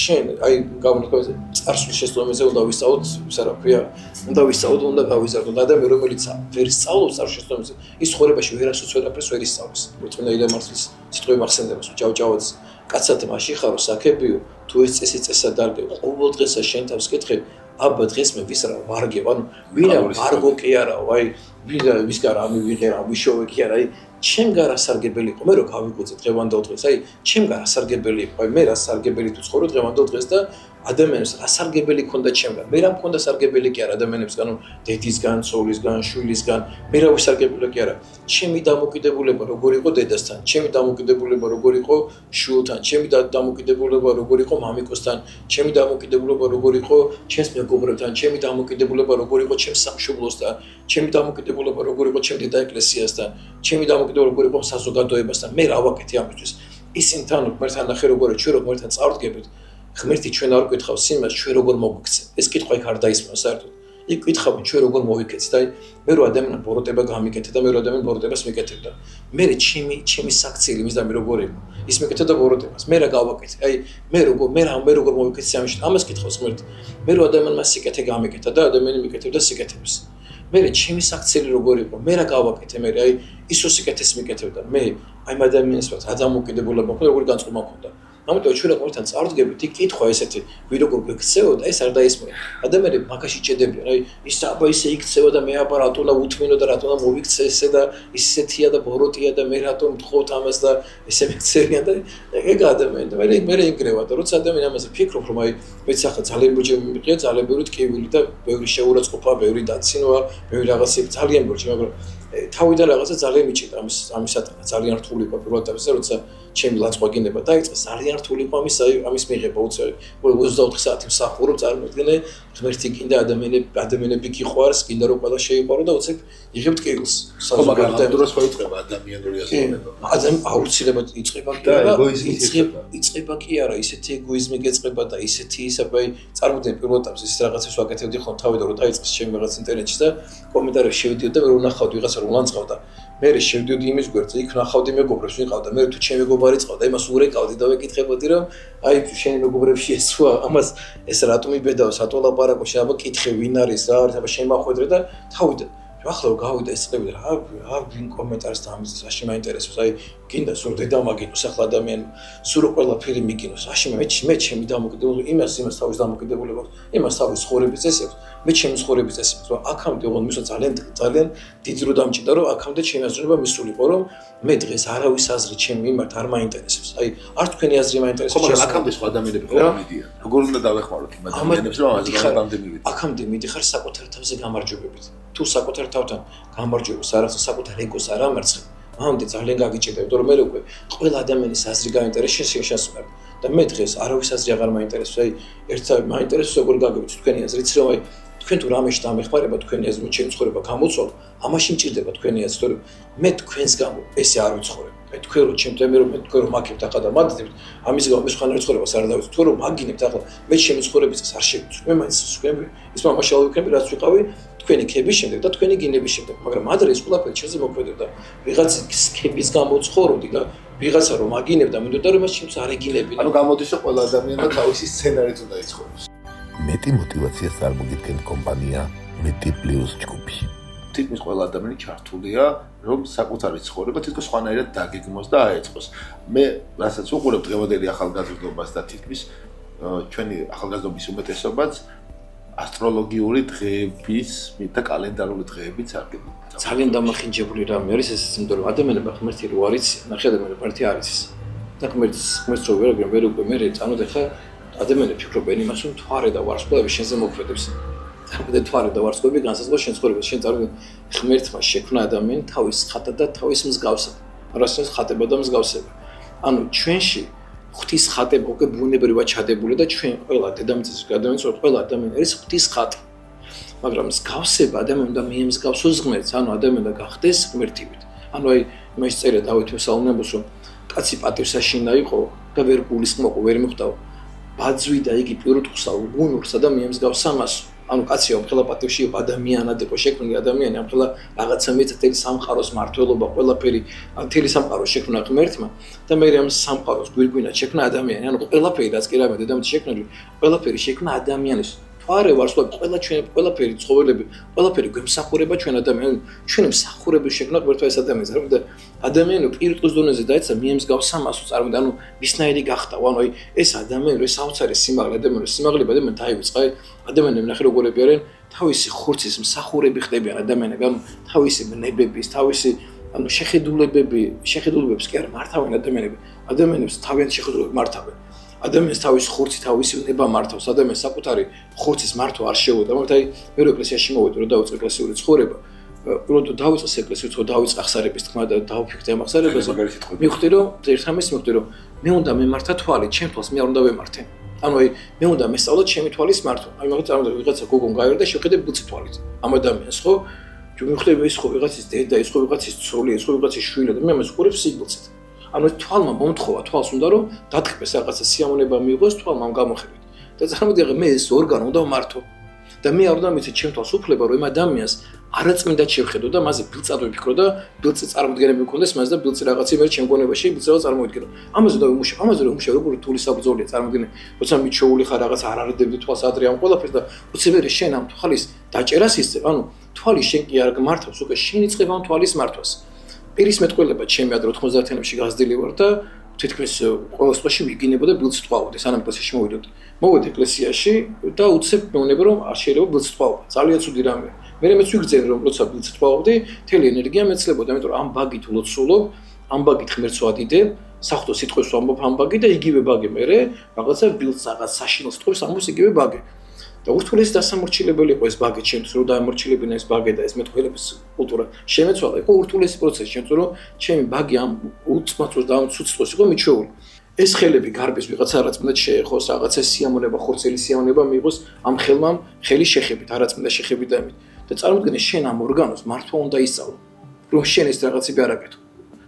B: შენ აი გამოვიყენო წარსულ შესწავლებზე უნდა ვისწავლოთ ისა რა ქვია უნდა ვისწავლოთ უნდა გავიზარდო ადამიანი რომელიც ვერ სწავლობს წარსულ შესწავლებზე ის ცხოვრებაში ვერასოც ვერაფერს ვერ ისწავლის მოწმენდა ილემართლის სიტყვები მახსენდება ჭავჭავაძის კაცად მაშინ ხარო საქებიო თუ ეს წესი წესა დარგებ ყოველ დღესა შენ თავს კითხე აბა დღეს მე ვის რა ვარგებ ანუ ვირა ვარგო კი არაო აი ვირა ვის გარ ამივიღერა ვიშოვე კი არა აი ჩემ გარ ასარგებელი იყო მე რო გავიგოძე დღევანდელ დღეს აი ჩემ გარ ასარგებელი იყო აი მე რა სარგებელი თუ ცხოვრობ დღევანდელ დღეს და ადამიანებს რა სარგებელი ქონდა ჩემგან მე რა მქონდა სარგებელი კი არა ადამიანებსგან დედისგან ცოლისგან შვილისგან მე რა ვისარგებელი კი არა ჩემი დამოკიდებულება როგორ იყო დედასთან ჩემი დამოკიდებულება როგორ იყო შვილთან ჩემი დამოკიდებულება როგორ იყო მამიკოსთან ჩემი დამოკიდებულება როგორ იყო ჩემს მეგობრებთან ჩემი დამოკიდებულება როგორ იყო ჩემს სამშობლოსთან ჩემი დამოკიდებულება როგორ იყო ჩემ დედა ეკლესიასთან ჩემი დამოკიდებულება როგორ იყო საზოგადოებასთან მე რა ვაკეთე ამისთვის ისინი თან ღმერთთან ნახე როგორ ჩვენ ღმერთთან წავდგებით ღმერთი ჩვენ არ გვკითხავს იმას ჩვენ როგორ მოგვიქცეთ ეს კითხვა იქ არ დაისმენს საერთოდ იქ კითხავენ ჩვენ როგორ მოვიქცეთ და მე რო ადამიანს ბოროტება გამიკეთე და მე რო ადამიანს ბოროტებას მიკეთებდა მე ჩემი საქციელი მის და მე როგორ იყო ის მიკეთებდა ბოროტებას მე რა გავაკეთე აი მე როგორ მოვიქცე ამას კითხავს ღმერთი მე რო ადამიანს სიკეთე გამიკეთა და ადამიანი მიკეთებდა სიკეთებს მე ჩემი საქციელი როგორ იყო მე რა გავაკეთე მე აი ისო სიკეთეს მიკეთებდა მე აი ადამიანს რა დამოკიდებულება მქონდა როგორი განწყობა მქონდა ამიტომ ჩვენ ყოველთან წარდგებით იქ კითხვა ესეთი ვინ როგორ გექცევა და ეს არ დაისმოა ადამიანები მაგაში ჭედებიან აი ის აბა ისე იქცევა და მე აბა რატო უნდა უთმინო და რატო უნდა მოვიქცე ესე და ისეთია და ბოროტია და მე რატო მთხოვთ ამას და ესე მიქცევიან და ეგ ადამიანი და მე ეგრევა და როცა ადამიანი ამაზე ფიქრობ რომ აი მეც ახლა ძალიან ბიჭები მიყია ძალიან ბევრი ტკივილი და ბევრი შეურაცხყოფა ბევრი დაცინვა ბევრი რაღაცები ძალიან ბიჭი მაგრამ თავიდან რაღაცა ძალიან მიჭირდა ამისატანა ძალიან რთული იყო პირველად ამისა როცა ჩემი ლანცვა გინდება დაიწყე ძალიან რთული იყო ამის მიღება უცებ 24 საათი მსახურობ წარმოგიდგენე ღმერთი გინდა ადამიანები გიყვარს გინდა რომ ყველა შეიყვარო და უცებ იღებ ტკივილს
C: მაგრამ ამ დროს ხო იწყება ადამიანური აზროვნება
B: აუცილებლად იწყება იწყება კი არა ისეთი ეგოიზმი გეწყება და ისეთი ისაბაი წარმოგიდგენე პირველად ამის ის რაღაცებს ვაკეთებდი ხოლმე თავიდან რომ დაიწყეს ჩემი რაღაც ინტერნეტში და კომენტარებში შევიდიოდი და მე რომ ნახავდი ვიღაცა რომ ლანძღავდა მე შევდიოდი იმის გვერდზე იქ ნახავდი მეგობრებს ვიყავდა მე თუ ჩემი მეგობარი წავდა იმას ურეკავდი და ვეკითხებოდი რომ აი შენი მეგობრებში ესვა ამას ეს რატომ იბედავს რატო ლაპარაკო შენ აბა კითხე ვინ არის რა არის აბა შემახვედრე და თავიდან ახლა რომ გავიდა ეს წლები რა ვინ კომენტარს დამიზეს აში მაინტერესებს აი გინდა სულ დედამაგინოს ახლა ადამიანი სულ ყველაფერი მიგინოს აში მე ჩემი დამოკიდებული იმას თავის დამოკიდებულებას იმას თავის ხორების წესებს მე ჩემი ხორების წესებს რომ აქამდე ოღონდ მისო ძალიან დიდი დრო დამჭირდა რომ აქამდე ჩემი აზრობა მისულიყო რომ მე დღეს არავის აზრი ჩემი მიმართ არ მაინტერესებს აი არ თქვენი აზრი მაინტერესებს
C: მაგრამ აქამდე სხვა ადამიანები ხო მიდიან როგორ უნდა დავეხმაროთ იმ ადამიანებს რომ ამაზე მივიდეთ
B: აქამდე მიდიხარ საკუთარ თავზე გამარჯვებით თუ საკუთარ თავთან გამარჯვებას არასდროს საკუთარ ეგოს არ ამარცხებ ამამდე ძალიან გაგიჭირდა იმიტომ რომ მე უკვე ყველა ადამიანის აზრი გაინტერესებს შენს მიმართ და მე დღეს არავის აზრი აღარ მაინტერესებს აი ერთად მაინტერესებს როგორ გაგებით თქვენი აზრიც რომ აი თქვენ თუ რამეში დამეხმარება თქვენი აზრი ჩემი ცხოვრება გამოცვალ ამაში მჭირდება თქვენი აზრი თორემ მე თქვენს გამო ესე არ ვიცხოვრებ აი თქვენ რომ ჩემთან მე რომ თქვენ რომ მაქებთ ახლა და მადდებთ ამის გამო მე სხვანაირ ცხოვრებას არ დავიცვით თუ რომ მაგინებთ ახლა მე ჩემი ცხოვრების წეს არ შევიცვით მე მაინც თქვენ ის მამაშალ ვიქნები რაც ვიყავი თქვენი ქების შემდეგ და თქვენი გინების შემდეგ მაგრამ ადრე ეს ყველაფერი ჩემზე მოქმედებდა ვიღაცის ქების გამო ცხოვრობდი და ვიღაცა რომ აგინებდა მინდოდა რომ მას ჩემს არ ეგინებინა
C: ანუ გამოდის რომ ყველა ადამიანმა თავისი სცენარით უნდა იცხოვროს
A: მეტი მოტივაციას წარმოგიდგენთ კომპანია მეტი პლუს ჯგუფი
C: თითქმის ყველა ადამიანი ჩართულია რომ საკუთარი ცხოვრება თითქოს სხვანაირად დაგეგმოს და აეწყოს მე რასაც უყურებ დღევანდელი ახალგაზრდობას და თითქმის ჩვენი ახალგაზრდობის უმეტესობაც ასტროლოგიური დღეების და კალენდარული დღეებით სარგებლობთ.
B: ძალიან დამახინჯებული რამე არის ეს იმიტომ რომ ადამიანები ღმერთი რო არის, ნახე ადამიანები პარტია არის. და ღმერთს რო ვერ უკვე მე წანოთ ახლა ადამიანები ფიქრობენ იმას რომ თვარე და ვარსკვლავები შენზე მოქმედებს. და თვარე და ვარსკვლავები განსაზღვრა შენ ცხოვრებას. შენ წარმოგიდგენ ღმერთმა შექმნა ადამიანი თავის ხატა და თავის მსგავსად. რასაც ხატება და მსგავსება. ანუ ჩვენში ღვთის ხატება უკვე ბუნებრივად ჩადებული და ჩვენ ყველა დედამიწის ადამიანს ყველა ადამიანი არის ღვთის ხატი. მაგრამ მსგავსება ადამიანი უნდა მიემსგავსოს ღმერთს, ანუ ადამიანი უნდა გახდეს ღმერთივით. ანუ აი იმას წერია დავით მოსალმონებს რომ კაცი პატივსაშინა იყო და ვერ გულისხმოყო, ვერ მიხვდაო. ბაძვი და იგი პირუტყვსა უგუნურსა და მიემსგავსა მას. ანუ კაცი ამხელა პატივში იყო ადამიანად იყო შექმნილი ადამიანი ამხელა რაღაცა მეცეთელი სამყაროს მართლობა ყველაფერი მთელი სამყარო შექმნა ღმერთმა და მე ამ სამყაროს გვირგვინად შექმნა ადამიანი ანუ ყველაფერი რაც კი რამე დედამიწის შექმნილი ყველაფერი შექმნა ადამიანის თვარე ვარსკვლავი ყველა ჩვენ ყველაფერი ცხოველები ყველაფერი გვემსახურება ჩვენ ადამიანს ჩვენ მსახურების შექმნა ღმერთმა ეს ადამიანს რა და ადამიანი პირუტყვის დონეზე დაეცა მიემსგავსა მასო წარმოგიდგენ ანუ მისნაირი გახდა ანუ აი ეს ადამიანი ეს საოცარი სიმაღლე ადამიანის სიმაღლე ადამიანი დაივიწყა აი ადამიანები ნახე როგორები არიან თავისი ხურცის მსახურები ხდებიან ადამიანები ანუ თავისი ნებების თავისი ანუ შეხედულებებს კი არა მართავენ ადამიანებს თავიანთ შეხედულებებს მართავენ ადამიანს თავის ხურცი თავისი ნება მართავს ადამიანს საკუთარი ხურცის მართვა არ შეუძლია მაგრამ აი მე რო ეკლესიაში მოვედი რომ დავიწყე ეკლესიური ცხოვრება პირველად დავიწყე ეკლესიის ხო დავიწყე ახსარების თქმა და დავფიქრე ამ ახსარებას მივხვდი რომ ერთამის მივხვდი რომ მე უნდა მემართა თვალი ჩემ თვალს მე არ უნდა ვემართე ანუ აი მე უნდა მესწავლო ჩემი თვალის მართვა აი მაგათ წარმოგიდგენ ვიღაცა გოგონ გაიარა და შეხედე ბუცი თვალით ამ ადამიანს ხო მივხვდი ეს ხო ვიღაცის დედა ეს ხო ვიღაცის ცოლი ეს ხო ვიღაცის შვილი და მე ამას ყურებ სიბილწით ანუ თვალმა მომთხოვა თვალს უნდა რომ დათქმეს რაღაცა სიამონება მიიღოს თვალმა გამოხებით და წარმოგიდგენ მე ეს ორგანო უნდა მართო და მე არ უნდა მიცე ჩემ თვალს უფლება რომ ადამიანს არაწმინდად შევხედო და მასზე ბილწად ვიფიქრო და ბილწი წარმოდგენები მქონდეს მას და ბილწი რაღაცი მე ჩემ გონებაში ბილწი რაღაც წარმოვიდგინო ამაზე და უმუშავე როგორი თული საბრძოლია წარმოგიდგენ როცა მიჩეული ხარ რაღაც არ არიდებდი თვალს ადრე ამ ყველაფერს და უცებერი შენ ამ თვალის დაჭერას ისწევ ანუ თვალი შენ კი არ გმართავს უკვე შენ იწყებ ამ თვალის მართვას პირის მეტყველება ჩემი ადრე 90-იანებში გაზრდილი ვარ და თითქმის ყოველ სიტყვაში ვიგინებოდა ბილწვაობდი, სანამ ეკლესიაში მოვიდოდი. მოვედი ეკლესიაში და უცებ მეუბნება რომ არ შეიძლება ბილწვაობა. ძალიან ცუდი რამეა. მე მეც ვიგრძელი რომ როცა ბილწვაობდი, მთელი ენერგია მეცლებოდა, იმიტომ რომ ამ ბაგით ვლოცულობ, ამ ბაგით ღმერთს ვადიდებ, საღვთო სიტყვებს ვამბობ ამ ბაგი და იგივე ბაგი მე რაღაცა ბილწ რაღაც საშინელ სიტყვებს ამბობს იგივე ბაგი. და ურთულეს დასამორჩილებელი იყო ეს ბაგი ჩემთვის, რომ დაემორჩილებინა ეს ბაგი და ეს მეტყველების კულტურა შემეცვალა. იყო ურთულესი პროცესი, შემთხვევით რომ ჩემი ბაგი ამ უცმაცოს და ამ ცუციტყვას იყო მიჩვეული. ეს ხელები გარბის ვიღაცა არაწმუნდად შეეხოს, რაღაცა სიამონება, ხორცელი სიამონება მიიღოს ამ ხელმა ხელი შეხებით, არაწმუნდა შეხებით და ამით. და წარმოიდგინე შენ ამ ორგანოს მართვა უნდა ისწავლო, რომ შენ ეს რაღაცები არ აკეთო.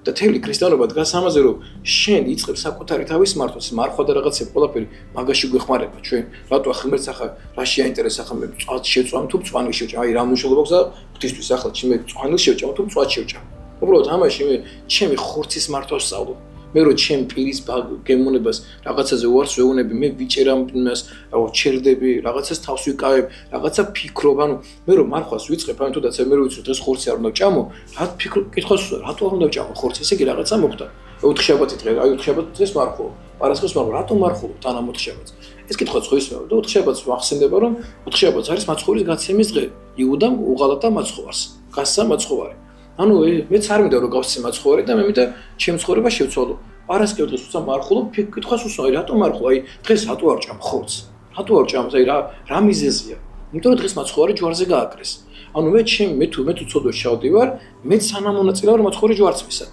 B: და თელი ქრისტიანობა დგას ამაზე, რომ შენ იწყებ საკუთარი თავის მართვას, მარხვა და რაღაცები ყველაფერი მაგაში გვეხმარება ჩვენ. რატო ღმერთს ახლა რა შეაინტერესა ხა მე წვათ შეწვამ თუ წვანი შევჭამ, აი რა მნიშვნელობა აქვს ღვთისთვის ახლა მე წვანი შევჭამ თუ წვათ შევჭამ. უბრალოდ ამაში მე ჩემი ხორცის მართვას ვსწავლობ. მე რო ჩემ პირის გემოვნებას რაღაცაზე უარს ვეუბნები, მე ვიჭერამ იმას, ჩერდები, რაღაცას თავს ვიკავებ, რაღაცა ფიქრობ, ანუ მე რო მარხვას ვიწყებ, ანუ თუნდაც მე რო ვიცი დღეს ხორცი არ უნდა ვჭამო, რა ფიქრობ, კითხავს, რატო არ უნდა ვჭამო ხორცი, ესე იგი რაღაცა მოხდა. ოთხშაბათი დღე, აი ოთხშაბათი დღეს მარხულობ. პარასხევს მარხულობ, რატო მარხულობ თანამ ოთხშაბათს? ეს კითხვაც ხო ისმევა და ოთხშაბათს ვახსენდება, რომ ოთხშაბათს არის მაცხოვრის გაცემის დღე. იუდამ უღალატა მაცხოვარს, გასცა მაცხოვარი. ანუ მეც არ მინდა რომ გავსცე მაცხოვარი და მე მინდა ჩემ ცხოვრება შევცვალო. პარასკევ დღეს უცა მარხულობ, კითხვას უსვამი, რატო მარხულობ? აი დღეს რატო არ ჭამ ხორცს? რატო არ ჭამ? აი რა მიზეზია? იმიტომ რომ დღეს მაცხოვარი ჯვარზე გააკრეს. ანუ მე თუ ცოდვაში ჩავდივარ, მე სანამონაწილეა რომ მაცხოვარი ჯვარცმისა.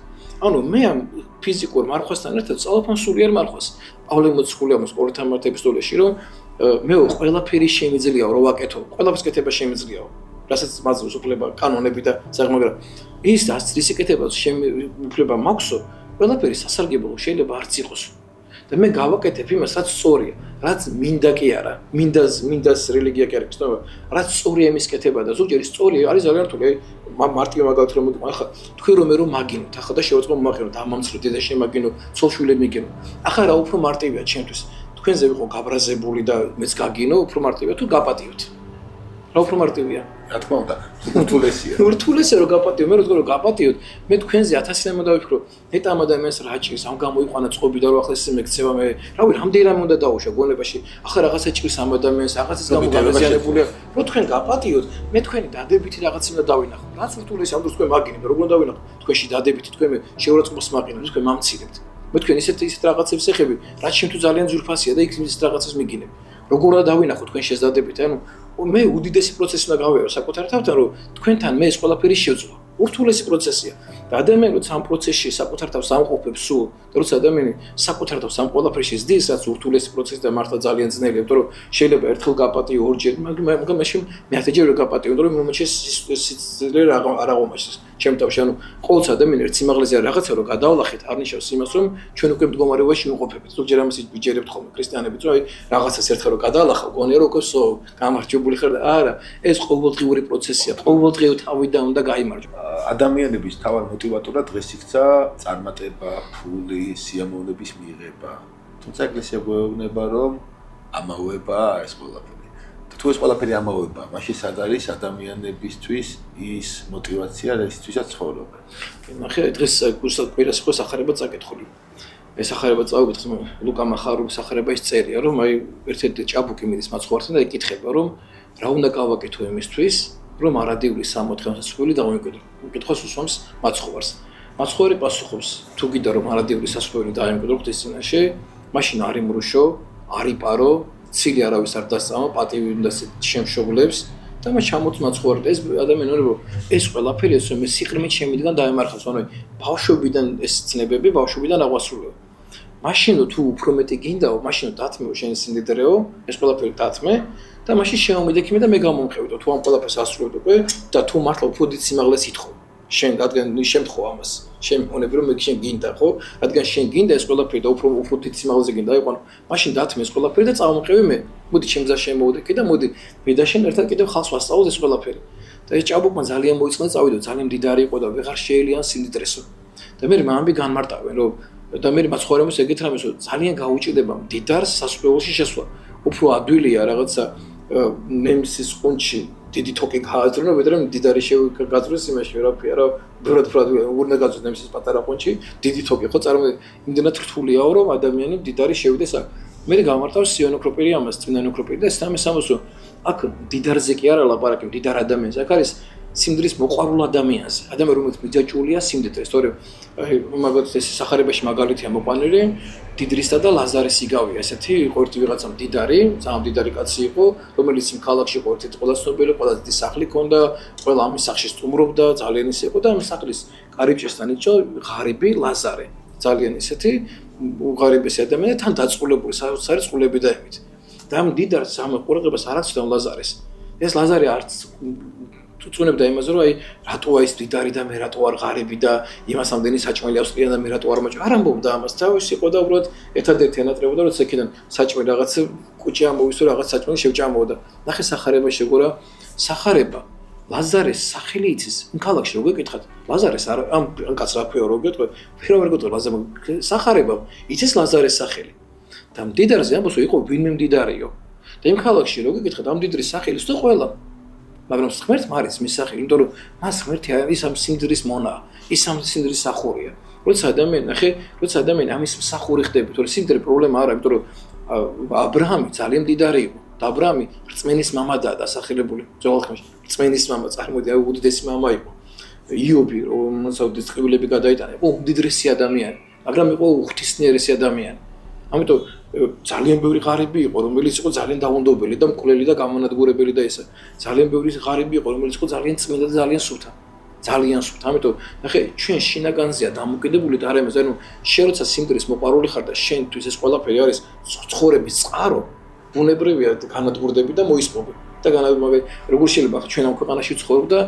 B: ანუ მე ამ ფიზიკურ მარხვასთან ერთად წავებ ამ სულიერ მარხვას. პავლე მოციქული ამას ყოველთა მართ ეპისტოლეში რომ მე ყველაფერი შემიძლია რომ ვაკეთო, ყველაფერს კეთება შემიძლია. რასაც მაძლევს უფლება, კანონები და ზაღ, მაგრამ ის რის იკეთებას უფლება მაქვსო, ყველაფერი სასარგებლო შეიძლება არც იყოს. და მე გავაკეთებ იმას, რაც სწორია, რაც მინდა კი არა, მინდას რელიგია კი არ არის, რაც სწორია იმის კეთება და ზოგჯერ სწორი არის ძალიან რთული. მარტივი მაგალითად რომ ახლა თქვენ რომ მაგინოთ, ახლა და შევაწყო მაგინოთ, ამამცრო დედა შემაგინო, ცოლშვილები მიგინო. ახლა რა უფრო მარტივია ჩემთვის. თქვენზე ვიყო გაბრაზებული და მეც გაგინო, უფრო მარტივია თუ გაპატიოთ. რა უფრო მარტივია?
C: რა თქმა უნდა, ურთულესია.
B: ურთულესია რომ გაპატიო, მე რო გაპატიოთ, მე თქვენზე 1000-იან მოდავიფიქრო, ნეტამ ადამიანს რა ჭირს, ამ გამოიყვანა წყობი და რო ახლა ესე მეკცევა მე, რავი, რამდენი რამე უნდა დაუშვა გონებაში, ახლა რაღაცა ჭირს ამ ადამიანს, რაღაცის გამო გაგაზიანებულია, რო თქვენ გაპატიოთ, მე თქვენი დადებითი რაღაც უნდა დავინახო. რაც ურთულესია, ამ დროს თქვენ მაგინებთ, როგორ უნდა დავინახო? თქვენში დადებითი თქვენ შეურაცხყოფას მაყინებთ, თქვენ მამცირებთ. მე თქვენ ისეთ რაღაცებს ეხები, რაც შენ თუ ძალიან ძვირფასია და იქ ისეთ რაღაცებს მიგინებ. როგორ უნდა დავინახო თქვენ შეძადებით, ანუ მე უდიდესი პროცესი უნდა გავიარო საკუთარ თავთან, რომ თქვენთან მე ეს ყველაფერი შევძლო. ურთულესი პროცესია. და ადამიანი როცა ამ პროცესში საკუთარ თავს ამყოფებს სულ, და როცა ადამიანი საკუთარ თავს ამ ყველაფერში ზდის, რაც ურთულესი პროცესი და მართლა ძალიან ძნელია, იმიტომ რომ შეიძლება ერთხელ გაპატიო, ორჯერ, მაგრამ მაშინ მეათეჯერ ვერ გაპატიო, იმიტომ რომ მომენტში სიცოცხლე არ აღმოჩნდეს. ჩემ თავში, ანუ ყოველთვის ადამიანი ერთ სიმაღლეზე რაღაცა რომ გადავლახეთ, არ ნიშნავს იმას, რომ ჩვენ უკვე მდგომარეობაში ვიმყოფებით. ზოგჯერ ამას ვიჯერებთ ხოლმე ქრისტიანებიც, რომ აი რაღაცას ერთხელ რომ გადავლახავ, გონია რომ უკვე გამარჯვებული ხარ და არა, ეს ყოველდღიური პროცესია, ყოველდღიურ თავიდან უნდა გაიმარჯვა.
C: ადამიანების თავარ მოტივატორად დღეს იქცა წარმატება, ფული, სიამოვნების მიღება. თუმცა ეკლესია გვეუბნება, რომ ამაოებაა ეს ყველაფერი. თუ ეს ყველაფერი ამაოებაა, მაშინ სად არის ადამიანებისთვის ის მოტივაცია, რისთვისაც ცხოვრობენ?
B: ნახე, დღეს კვირას ხო სახარება წაკითხული. ეს სახარება წავიკითხე, ლუკა მახარულის სახარება ის წერია, რომ აი ერთ-ერთი ჭაბუკი მიდის მაცხოვართან და იკითხება, რომ რა უნდა გავაკეთო იმისთვის, რომ არადიული 60 სასწაული დავიმკვიდრო. უკითხავს უსვამს მაცხოვარს. მაცხოვარი პასუხობს, თუ გინდა რომ არადიული სასწაული დავიმკვიდრო ღვთის წინაშე, მაშინ არ იმრუშო, არ იპარო, ცილი არავის არ დასწამო, პატივი უნდა შემშობლებს და მას ჩამოწ მაცხოვარი და ეს ადამიანი რომ ეს ყველაფერი ეს მე სიყრმით შემიდგან დაემარხავს, ანუ ბავშვობიდან ეს ცნებები ბავშვობიდან აღვასრულებ. მაშინ თუ უფრო მეტი გინდაო, მაშინ დათმეო შენ სიმდიდრეო, ეს ყველაფერი დათმე და მაშინ შეომიდექიმე და მე გამომხევიდო თუ ამ ყველაფერს ასრულებ უკვე და თუ მართლა უფრო დიდ სიმაღლეს ითხოვ. შენ რადგან შემთხოვ ამას. შენ მგონები რომ მე შენ გინდა ხო? რადგან შენ გინდა ეს ყველაფერი და უფრო დიდ სიმაღლეზე გინდა იყო, მაშინ დათმე ეს ყველაფერი და წავმოყევი მე. მოდი ჩემ გზას შემოვიდექი და მოდი მე და შენ ერთად კიდევ ხალხს ვასწავლოთ ეს ყველაფერი. და ეს ჭაბუკმა ძალიან მოიწონა წავიდო, ძალიან მდიდარი იყო და ვეღარ შეელიან სიმდიდრესო. და მე ამბი განმარტავენ რომ და მე მაცხოვრებელს ეგეთ რამეს რომ ძალიან გაუჭირდება მდიდარს სასწავლოში შესვლა. უფრო ადვილია რაღაცა ნემსის ყუნჩი დიდი თოკი გააძრონა, ვიდრე მდიდარი შევგაძროს იმაში რაფია რა, ბერად უნდა გაძროს ნემსის პატარა ყონჩი, დიდი თოკი ხო წარმოიდგინე, იმდენად რთულიაო რომ ადამიანი მდიდარი შევიდეს აქ. მე გამარტავს სიონოკროპირი ამას, წმინდანოკროპირი და სამესამოსო აქ მდიდარზე კი არა ლაპარაკი, მდიდარ ადამიანზე, აქ არის სიმდრის მოყვარულ ადამიანზე. ადამიანი რომელიც მიჯაჭვულია სიმდიდრეს, თორე მაგალითად ეს სახარებაში მაგალითია მოყვანილი დიდრისა და ლაზარის იგავია. ესეთი იყო ერთი ვიღაცა მდიდარი, ძალიან მდიდარი კაცი იყო, რომელიც იმ ქალაქში იყო ერთ-ერთი ყველა ცნობილი, ყველა დიდი სახლი ჰქონდა, ყველა ამის სახლში სტუმრობდა, ძალიან ის იყო და ამ სახლის კარიბჭესთან იჭო ღარიბი ლაზარე. ძალიან ისეთი უღარიბესი ადამიანი თან დაწყულებული საოცარი წყულები და იმით. და ამ დიდარს ამ ყურადღებას არ აქცევდა ლაზარეს. ეს ლაზარე არც წუნებდა იმაზე, რომ აი რატოა ის დიდარი და მე რატო არ ღარიბი და იმას ამდენი საჭმელი აქვს ყიან და მე რატო არ მაჭ არ ამბობდა ამას. თავის იყო და უბრალოდ ერთადერთი ანატრებოდა, რომ ცეკიდან საჭმელი რაღაც კუჭი ამოვისო რაღაც საჭმელი შევჭამოდა. ნახე სახარება შეგორა, სახარება ლაზარეს სახელი იცის. იმ ქალაქში რო გეკითხათ, ლაზარეს ამ კაცს რა ქვია რო გეტყვი, ფერო ვერ გეტყვი ლაზარე სახარება იცის ლაზარეს სახელი. და მდიდარზე ამბობს, რომ იყო ვინმე მდიდარიო. და იმ ქალაქში რო გეკითხათ, ამ მდიდრის სახელი სულ ყველა მაგრამ ღმერთმა არის მის სახელი, იმიტომ რომ მას ღმერთი არის ამ სიმდრის მონა, ის ამ სიმდრის სახურია. როცა ადამიანი ამის მსახური ხდება, თორე სიმდრე პრობლემა არა, იმიტომ რომ აბრაამი ძალიან მდიდარი იყო. და აბრაამი რწმენის მამადაა დასახელებული ძველ ხანაში. რწმენის მამა წარმოიდგინე, უდიდესი მამა იყო. იობი, რომელსაც წყვილები გადაიტანა, იყო უდიდესი ადამიანი, მაგრამ იყო უღვთისმიერესი ადამიანი. ამიტომ ძალიან ბევრი ღარიბი იყო, რომელიც იყო ძალიან დაუნდობელი და მკვლელი და გამანადგურებელი და ესა. ძალიან ბევრი ღარიბი იყო, რომელიც იყო ძალიან წმინდა და ძალიან სუფთა. ძალიან სუფთა. ამიტომ ნახე, ჩვენ შინაგანზეა დამოკიდებული და არა იმაზე, ანუ შენ როცა სიმდრის მოყვარული ხარ და შენთვის ეს ყველაფერი არის ცხოვრების წყარო, ბუნებრივია განადგურდები და მოისმობი. და განადგურდები, როგორ შეიძლება ჩვენ ამ ქვეყანაში ვცხოვრობ და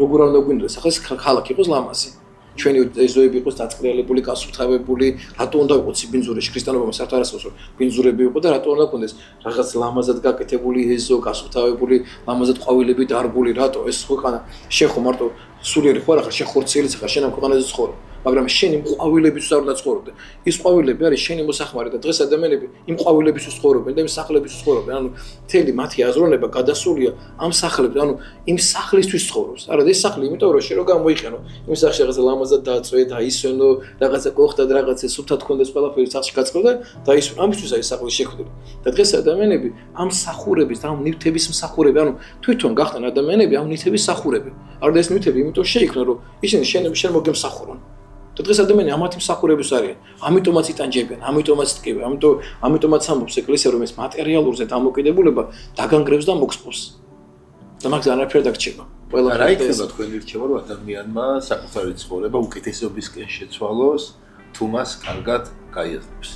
B: როგორ არ უნდა გვინდოს, ახლა ეს ქალაქი იყოს ლამაზი. ჩვენი ეზოები იყოს დაწყრიალებული, გასუფთავებული, რატო უნდა იყოს ბინძურებში ქრისტიანობამ საერთოდ არ ასწავლოს, რომ ბინძურები იყო და რატო უნდა კონდეს რაღაც ლამაზად გაკეთებული ეზო, გასუფთავებული, ლამაზად ყვავილები დარგული, რატო ეს ქვეყანა შენ ხო მარტო სულიერი ხარ, ახლა შენ ხორციელიც ხარ, შენ ამ ქვეყანაზე ცხოვრობ. მაგრამ შენ იმ ყვავილებისთვის არ უნდა ცხოვრობდე. ის ყვავილები არის შენი მოსახმარი და დღეს ადამიანები იმ ყვავილებისთვის ცხოვრობენ და იმ სახლებისთვის ცხოვრობენ. ანუ მთელი მათი აზროვნება გადასულია ამ სახლებზე, ანუ იმ სახლისთვის ცხოვრობს. არა, ეს სახლი იმიტომ რომ შენ რო გამოიყენო, იმ სახლში რაღაცა ლამაზად დააწვე, დაისვენო, რაღაცა გოხდა და რაღაცა სუფთად კონდეს ყველაფერი სახლში გაწყდა და ის ამისთვის არის სახლი შექმნილი. და დღეს ადამიანები ამ სახურების და ამ ნივთების მსახურები, ანუ თვითონ გახდნენ ადამიანები ამ ნივთების სახურები. არა ეს ნივთები იმიტომ შეიქმნა რომ ისინი შენ მოგემსახურონ. და დღეს ადამიანი ამათი მსახურების არიან. ამიტომაც იტანჯებიან, ამიტომაც ტკივენ, ამიტომაც ამბობს ეკლესია რომ ეს მატერიალურზე დამოკიდებულება დაგანგრევს და მოგსპოს. და მაგ არაფერი დაგჭირება.
C: რა იქნება თქვენი რჩევა რომ ადამიანმა საკუთარი ცხოვრება უკეთესობისკენ შეცვალოს, თუ მას კარგად გაიაზრებს?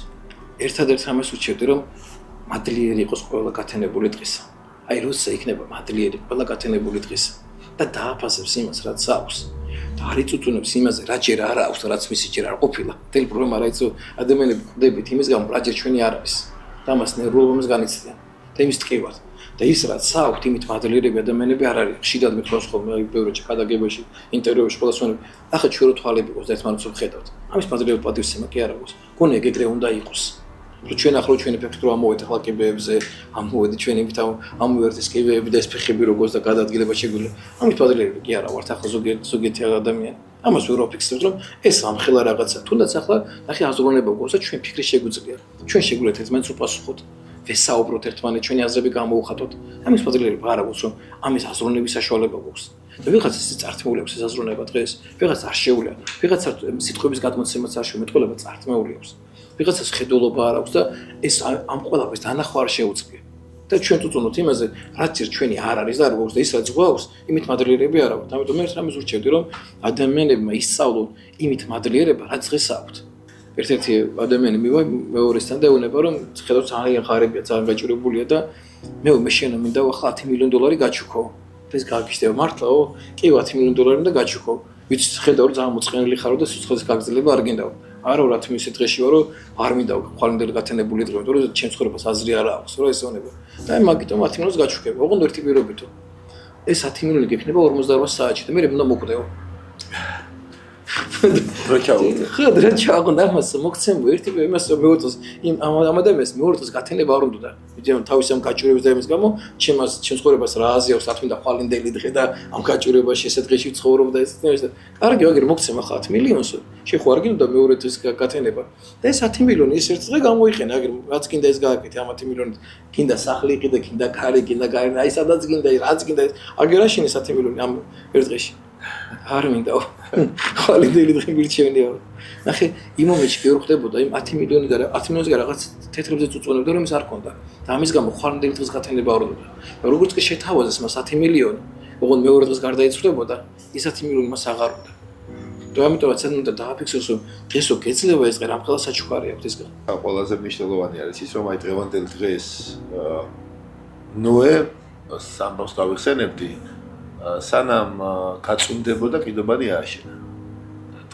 B: ერთადერთი ამას ვუჩვევდი რომ მადლიერი იყოს ყველა გათენებული დღისა. აი როცა იქნება მადლიერი ყველა გათენებული დღისა და დააფასებს იმას რაც აქვს. და არ იწუწუნებს იმაზე, რა ჯერ არ აქვს და რაც მისი ჯერ არ ყოფილა. მთელი პრობლემა რა იცი, ადამიანები ხვდებით იმის გამო, რა ჯერ ჩვენი არ არის. და ამას ნერვულობას განიცდიან. და იმის ტკივართ. და ის რაც აქვს, იმით მადლიერები ადამიანები არ არის. ხშირად მithქვას ხოლმე ბევრი ჩაკადაგებაში, ინტერვიუებში ყველა სვენები. ახლა ჩვენ რო თვალები გვყავს და ერთმანეთს ვხედავთ. ამის მადლიერება პატივსცემა კი არ აქვს. გონია ეგრე უნდა იყოს. ჩვენ ახლა ჩვენი ფეხით რო ამოვედი ახლა კიბეებზე, ამოვედი ჩვენი ამოვერდეს კიბეები და ეს ფეხები როგორც და გადაადგილება შეგვიძლია. ამის მადლიერები კი არა ვართ ახლა ზოგიერთი ადამიანი. ამას ვერ ვაფიქსებთ რომ ეს ამხელა რაღაცა. თუნდაც ახლა ნახე აზროვნება გვაქვს და ჩვენ ფიქრი შეგვიძლია. ჩვენ შეგვიძლია ერთმანეთს უპასუხოთ. ვესაუბროთ ერთმანეთს, ჩვენი აზრები გამოუხატოთ. ამის მადლიერება არ აქვს რომ ამის აზროვნების საშუალება გვაქვს. და ვიღაცა ეს წართმეული აქვს ეს აზროვნება დღეს, ვიღაცა არ შეუძლია, ვიღაცა სიტყვების გადმოცემაც არ შემეთყოლება წართმეული აქვს. ვიღაცას ხედულობა არ აქვს და ეს ამ ყველაფერს დანახვა არ შეუძლია. და ჩვენ წუწუნოთ იმაზე, რაც ჩვენი არ არის და არ გვაქვს და ის რაც გვაქვს, იმით მადლიერები არ აქვთ. ამიტომ მე რამეს ვურჩევდი, რომ ადამიანებმა ისწავლონ იმით მადლიერება, რაც დღეს აქვთ. ერთ-ერთი ადამიანი მივა მეორესთან და ეუბნება, რომ ხედავ ძალიან ღარიბია, ძალიან გაჭირებულია და მე შენ მინდა ახლა $10 მილიონი გაჩუქო. ეს გაგიშდება მართლაო? კი, $10 მილიონი და გაჩუქო. ვიცი ხედავ რომ ძალიან მოწყენილი ხარო და სიცხეს გაგრძელება არ გინდაო. არა რა თქმა ისეთ დღეში ვარო არ მინდა ხვალინდელი გათენებული დღე, იმიტომ რომ ჩემ ცხოვრებას აზრი არ აქვს, რა ესეონება. და აი მაგიტომ 10 მილიონს გაჩუქება. ოღონდ ერთი პირობითო. ეს 10 მილიონი გექნება 48 საათში და მე უნდა მოკვდეო.
C: რა ჩაუდგე?
B: ხო, რა ჩააგონდა ამას მოგცემ ერთი იმას მეურტოს იმ ამ ადამიანს მეურტოს გათენება არ უნდა. ვიდეო თავის ამ გაჭირების და იმის გამო ჩემს ცხოვრებას რა აზიავს, რა თქმა უნდა, ხვალინდელი დღე და ამ გაჭირებაში ესეთ დღეში ცხოვრობ და ეს. კარგი, აგერ მოგცემ ახლა 10 მილიონს. შენ ხო არ გინდა მეორე დღის გათენება. და ეს 10 მილიონი ის ერთ დღე გამოიყენა, აგერ რაც გინდა ეს გააკეთე ამ 10 მილიონით. გინდა სახლი იყიდე, გინდა კარი, გინდა კარი, აი სადაც გინდა, რაც გინდა, აგერ აშენე 10 მილიონი ამ ერთ დღეში. არ მინდა ხვალინდელი დღე მირჩევნია. ნახე, იმ მომენტში კი ვხვდებოდა იმ 10 მილიონი და 10 მილიონზე რაღაც თეთრებზე წუწუნებდა, რომ ის არ ქონდა. და ამის გამო ხვალინდელი დღის გათენება არ უნდა. და როგორც კი შეთავაზეს მას 10 მილიონი, ოღონდ მეორე დღეს გარდაიცვალებოდა, ის 10 მილიონი მას აღარ უნდა. და ამიტომაც უნდა დააფიქსიროს, რომ დღესო გეძლევა ეს დღე რამხელა საჩუქარი აქვს ისგან.
C: ყველაზე მნიშვნელოვანი არის ის, რომ აი დღევანდელი დღეს ნოე სამბავს გავიხსენებდი, სანამ გაწუნდებოდა კიდობანი ააშენა.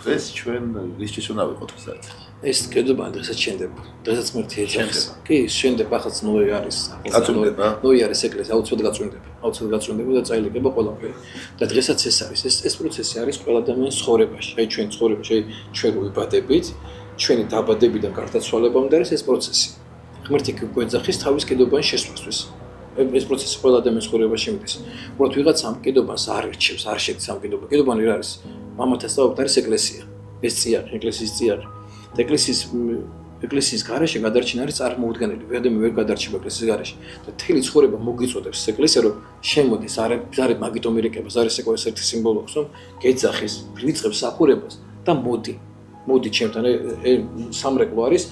C: დღეს ჩვენ რისთვის უნდა ვიყოთ დღესაც?
B: ეს კიდობანი დღესაც შენდება. დღესაც მერტი ეძახს. კი, შენდება, ახაც ნოე არის.
C: გაწუნდება?
B: ნოე არის ეკლესია, აუცილებლად გაწუნდება. აუცილებლად გაწუნდება და წაილეგება ყველაფერი. და დღესაც ეს არის. ეს პროცესი არის ყველა ადამიანის ცხოვრებაში. აი ჩვენ ცხოვრებაში, აი ჩვენ ვიბადებით, ჩვენი დაბადებიდან გარდაცვალებამდე არის ეს პროცესი. ღმერთი გვეძახის თავის კიდობანი შესვლასთვის. ეს პროცესი ყველა ადამიანის ცხოვრებაში მიდის. უბრალოდ ვიღაცამ კიდობას არ ერჩევს, არ შედის ამ კიდობა. კიდობანი რა არის? მამათა სწავლობთ არის ეკლესია. ეს წიაღი, ეკლესიის წიაღი. და ეკლესიის გარეშე გადარჩენა არის წარმოუდგენელი. ვიადემი ვერ გადარჩება ეკლესიის გარეშე. და თელი ცხოვრება მოგიწოდებს ეკლესია, რომ შემოდის, არის მაგითო მირეკებას, არის ეს ერთი სიმბოლო აქვს, რომ გეძახის, ვიწყებს საფურებას და მოდი ჩემთან. სამრეკლო არის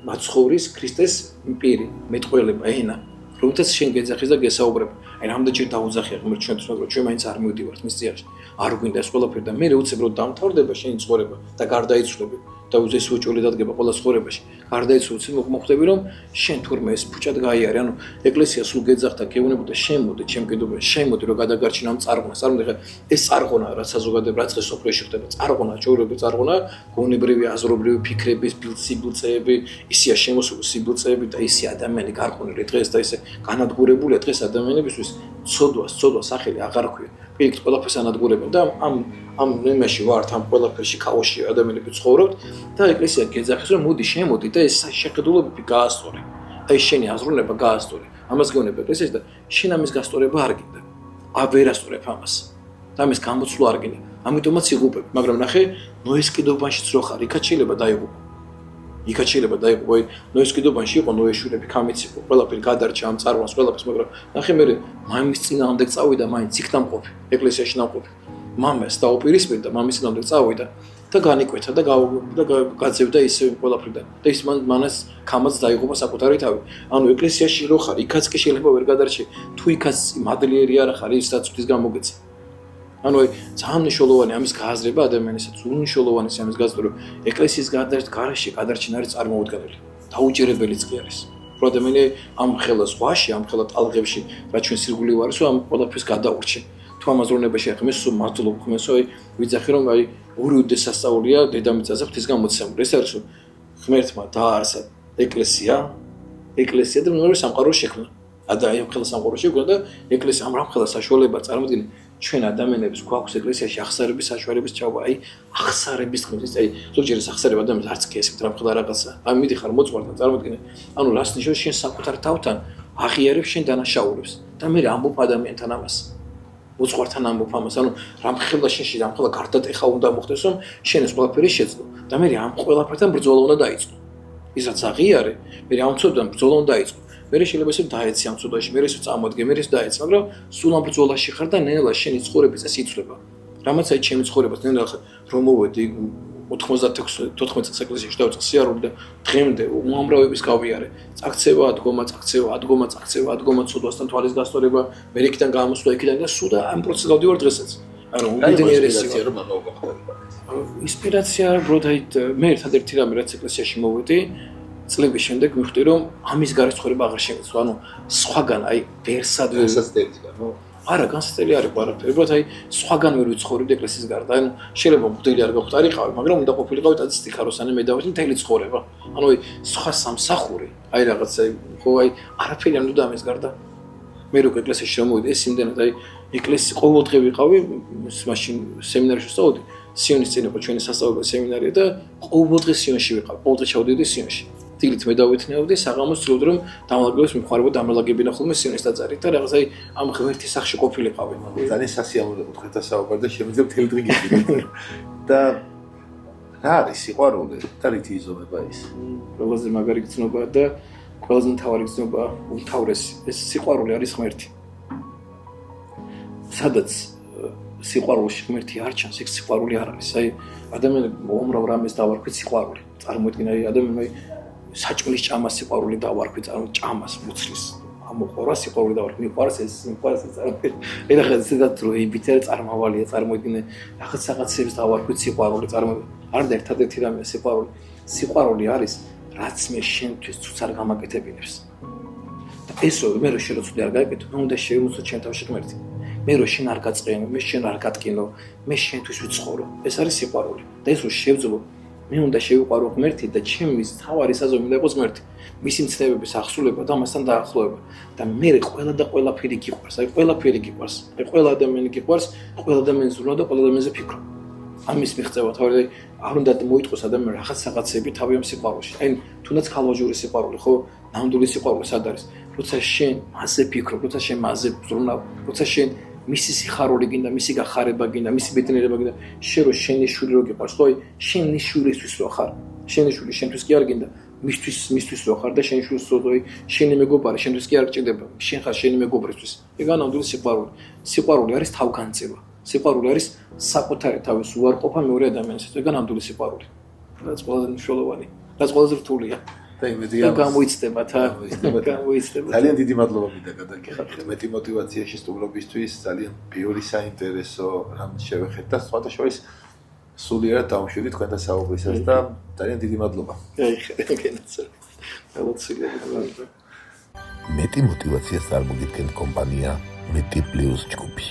B: მაცხოვრის ქრისტეს პირი, მეტყველება, ენა. როდესაც შენ გეძახის და გესაუბრებ, აი რამდენჯერ დაუძახია ღმერთ ჩვენთვის, მაგრამ ჩვენ მაინც არ მივდივართ მის წიაღში. არ გვინდა ეს ყველაფერი და მე უცებროდ დამთავრდება შენი ცხოვრება და გარდაიცვლები და უზეს უჭოლი დადგება ყველა ცხოვრებაში. გარდაიცვლები მოხდები, რომ შენ თურმე ეს ფუჭად გაიარე, ანუ ეკლესია სულ გეძახდა, გეუბნებოდა შემოდი, ჩემ კიდობაში, შემოდი რომ გადაგარჩინო ამ წარღონას. წარმოგიდგე, ეს წარღონა რაც საზოგადოება რაც დღეს სოფლიოში ხდება, წარღონა, ჩვეულებრივი წარღონა, გონებრივი, აზრობრივი ფიქრების, სიბილწეები, ისია შემოსული სიბილწეები და ისე ადამიანი გარყვნილი დღეს და ისე განადგურებულია დღეს ადამიანებისთვის ცოდვა სახელი აღარ ქვია. პირიქით ყველაფერს ანადგურებენ და ამ იმაში ვართ, ამ ყველაფერში ქაოსში ადამიანები ცხოვრობთ და ეკლესია გეძახის რომ მოდი შემოდი და ეს შეხედულებები გაასწორე. აი შენი აზროვნება გაასწორე. ამას გეუბნება ეკლესიაში და შენ ამის გასწორება არ გინდა. ვერ ასწორებ ამას. და ამის გამოცვლა არ გინდა. ამიტომაც იღუპებ, მაგრამ ნახე, ნოეს კიდობანშიც რო ხარ, იქაც შეიძლება დაიღუპო. იქაც შეიძლება დაიღუპო, აი ნოეს კიდობანში იყო ნოეს შვილები, ქამიციყო, ყველაფერი გადარჩა ამ წარღვას, ყველაფერს, მაგრამ ნახე მე მამის წინააღმდეგ წავიდა, მაინც იქ დამყოფი, ეკლესიაში დამყოფი. მამას დაუპირისპირდა, მამის წინააღმდეგ წავიდა და განიკვეთა და გაძევდა ისე ყველაფრიდან. და ის მანას ქამაც დაიღუპა საკუთარი თავი. ანუ ეკლესიაში რო ხარ, იქაც კი შეიძლება ვერ გადარჩე. თუ იქაც მადლიერი არ ხარ, ის საწვდის გამოგეცე. ანუ ძალიან მნიშვნელოვანი ამის გააზრება ადამიანისაც, უნიშნელოვანი ამის გაზრდა, ეკლესიის გარეშე გადარჩენა არის წარმოუდგენელი. დაუჭირებელიც კი არის. რომ ადამიანი ამ ხელა ზღვაში, ამ ხელა ტალღებში, რაც ჩვენ სირგული ვარისო, ამ ყველაფერს გადაურჩენ. თუ ამ აზროვნებაში ახმეს სულ მართლობ ხმესო, აი ვიძახი რომ აი ორი უდე სასწაულია დედამიწაზე ღვთის გამოცემული. ეს არის რომ ღმერთმა დააარსა ეკლესია და მეორე სამყარო შექმნა. აი ამ ხელა სამყარო შექმნა და ეკლესია ამ ხელა საშუალება წარმოადგენს ჩვენ ადამიანებს გვაქვს ეკლესიაში ახსარების საშუალების ჩავა, აი ახსარების თქმის, აი ზოგჯერ ეს ახსარება ადამიანს არც კი ესეთ რამხელა რაღაცა. აი მიდიხარ მოწყვეტად წარმოადგენე. ანუ რას ნიშნავს შენ საკუთარ თავთან აღიარებ შენ დანაშაულებს და მე ამბობ ადამიანთან ამას. მოწყვეტთან ამბობ ამას. ანუ რამხელა შენში რამხელა გარდატეხა უნდა მოხდეს, რომ შენ ეს ყველაფერი შეძლო და მე ამ ყველაფერთან ბრძოლა უნდა დაიწყო. ის რაც აღიარე, მე ამ ცოდვიდან ბრძოლა უნდა დაიწყო. მე შეიძლება ისე დაეცი ამ ცოდვაში, მე ისე წამოდგე, მე ისე დაეცი, მაგრამ სულ ამ ბრძოლაში ხარ და ნელა შენი ცხოვრების წესი იცვლება. რამაც აი ჩემი ცხოვრებას ნელა რომ მოვედი 96-14 წელს ეკლესიაში დავიწყე სიარული და დღემდე უამრავების გავიარე. წაქცევა, ადგომა, ცოდვასთან თვალის გასწორება, მე იქიდან გამოსვლა იქიდან და სულ და ამ პროცესს გავდივარ დღესაც. ანუ უდიდიერესი
C: რომ ამოუხდა.
B: ინსპირაცია ბროდაი მე ერთადერთი რამე რაც ეკლესიაში მოვედი წლების შემდეგ მივხვდი რომ ამის გარეთ ცხოვრება აღარ შემეცვა. ანუ სხვაგან აი ვერსად არა განსაცდელი არ იყო არაფერი. უბრალოდ აი სხვაგან ვერ ვიცხოვრობდი ეკლესიის გარდა. ანუ შეიძლება მღვდელი არ გავხდარიყავი, მაგრამ უნდა ყოფილიყავი ტაცის ხაროსანი მე დავით მთელი ცხოვრება. ანუ აი სხვა სამსახური, აი რაღაცა ხო აი არაფერი არ უნდა ამის გარდა. მე რო ეკლესიაში შემოვიდი ეს იმდენად აი ეკლესიის ყოველდღე ვიყავი, მაშინ სემინარში ვსწავლობდი სიონის წინ იყო ჩვენი სასწავლებელი სემინარია და ყოველდღე სიონში ვიყავ, ყოველდღე ჩავდიოდი სიონში. დილით მე დავითნეავდი, საღამოს ცდილობდი რომ დამალაგებელს მიმხარებო დამალაგებინა ხოლმე სიონის დაძარით და რაღაცა ამ ღმერთის სახში ყოფილიყავი.
C: ძალიან სასიამოვნო კუთხეთა საუბარი და შემიძლია მთელი დღე გიყვირდეთ. და რა არის სიყვარული და რითი იზომება ის?
B: ყველაზე მაგარი გრძნობა და ყველაზე მთავარი გრძნობა უმთავრესი ეს სიყვარული არის ღმერთი. სადაც სიყვარულში ღმერთი არ ჩანს, იქ სიყვარული არ არის. აი ადამიანი უამრავ რამეს დავარქვით სიყვარული. წარმოიდგინე აი ადამიანი საჭმლის ჭამას სიყვარული დავარქვით, ჭამას მუცლის ამოყვრა სიყვარული დავარქვით. მიყვარს ეს წარმოიდგინე. აი რა ზედათ რო იბიტერ წარმოავალია, წარმოიდგინე რაღაცებს დავარქვით სიყვარული, არ და ერთადერთი რამე სიყვარული. სიყვარული არის რაც მე შენთვის ცუც არ გამაკეთებინებს. და ესო მე რო შენ რო ცუდი არ გააკეთო, მე უნდა შევიმოცო ჩემ თავში ღმერთი. მე რო შენ არ გაწყენო, მე შენ არ გატკინო, მე შენთვის ვიცხოვრო. ეს არის სიყვარული. და ეს რო შევძლო, მე უნდა შევიყვარო ღმერთი და ჩემის თავარი საზომი უნდა იყოს ღმერთი. მისი მცნებების აღსრულება და მასთან დაახლოება. და მე ყველა და ყველაფერი გიყვარს. აი ყველაფერი გიყვარს. აი ყველა ადამიანი გიყვარს, ყველა ადამიანს ზრუნვა და ყველა ადამიანზე ფიქრო. ამის მიღწევა თავი არ უნდა მოიტყოს ადამიანს რაღაცები თავი ამ სიყვარულში. აი თუნდაც ხალვაჟური სიყვარული, ხო? ნამდვილი სიყვარული სად არის? როცა შენ მასზე ფიქრობ, როცა შენ მასზე ზრუნავ, როცა შენ მისი სიხარული გინდა, მისი გახარება გინდა, მისი ბედნიერება გინდა, შენ რო შენი შვილი რო გიყვარს, ხო? შენი შვილისთვის რო ხარ. შენი შვილი შენთვის კი არ გინდა, მისთვის რო ხარ და შენი შვილს როი შენი მეგობარი შენთვის კი არ გჭირდება. შენ ხარ შენი მეგობრისთვის. ეგა ნამდვილი სიყვარული. სიყვარული არის თავგანწირვა. სიყვარული არის საკუთარი თავის უარყოფა მეორე ადამიანისთვის. ეგა ნამდვილი სიყვარული. რაც ყველაზე მნიშვნელოვანი, რაც ყველაზე რთულია.
C: და იმედია
B: გამოიცდება თა გამოიცდება.
C: ძალიან დიდი მადლობა მინდა გადაგიხადოთ მეტი მოტივაციაში სტუმრობისთვის, ძალიან ბევრი საინტერესო რამ შევეხეთ და სხვათა შორის სულიერად დავუშვიდით თქვენთან საუბრისას და ძალიან დიდი მადლობა.
B: აი ხენაცა. ელოცილები.
A: მეტი მოტივაციას წარმოგიდგენთ კომპანია მეტი პლუს ჯგუფი.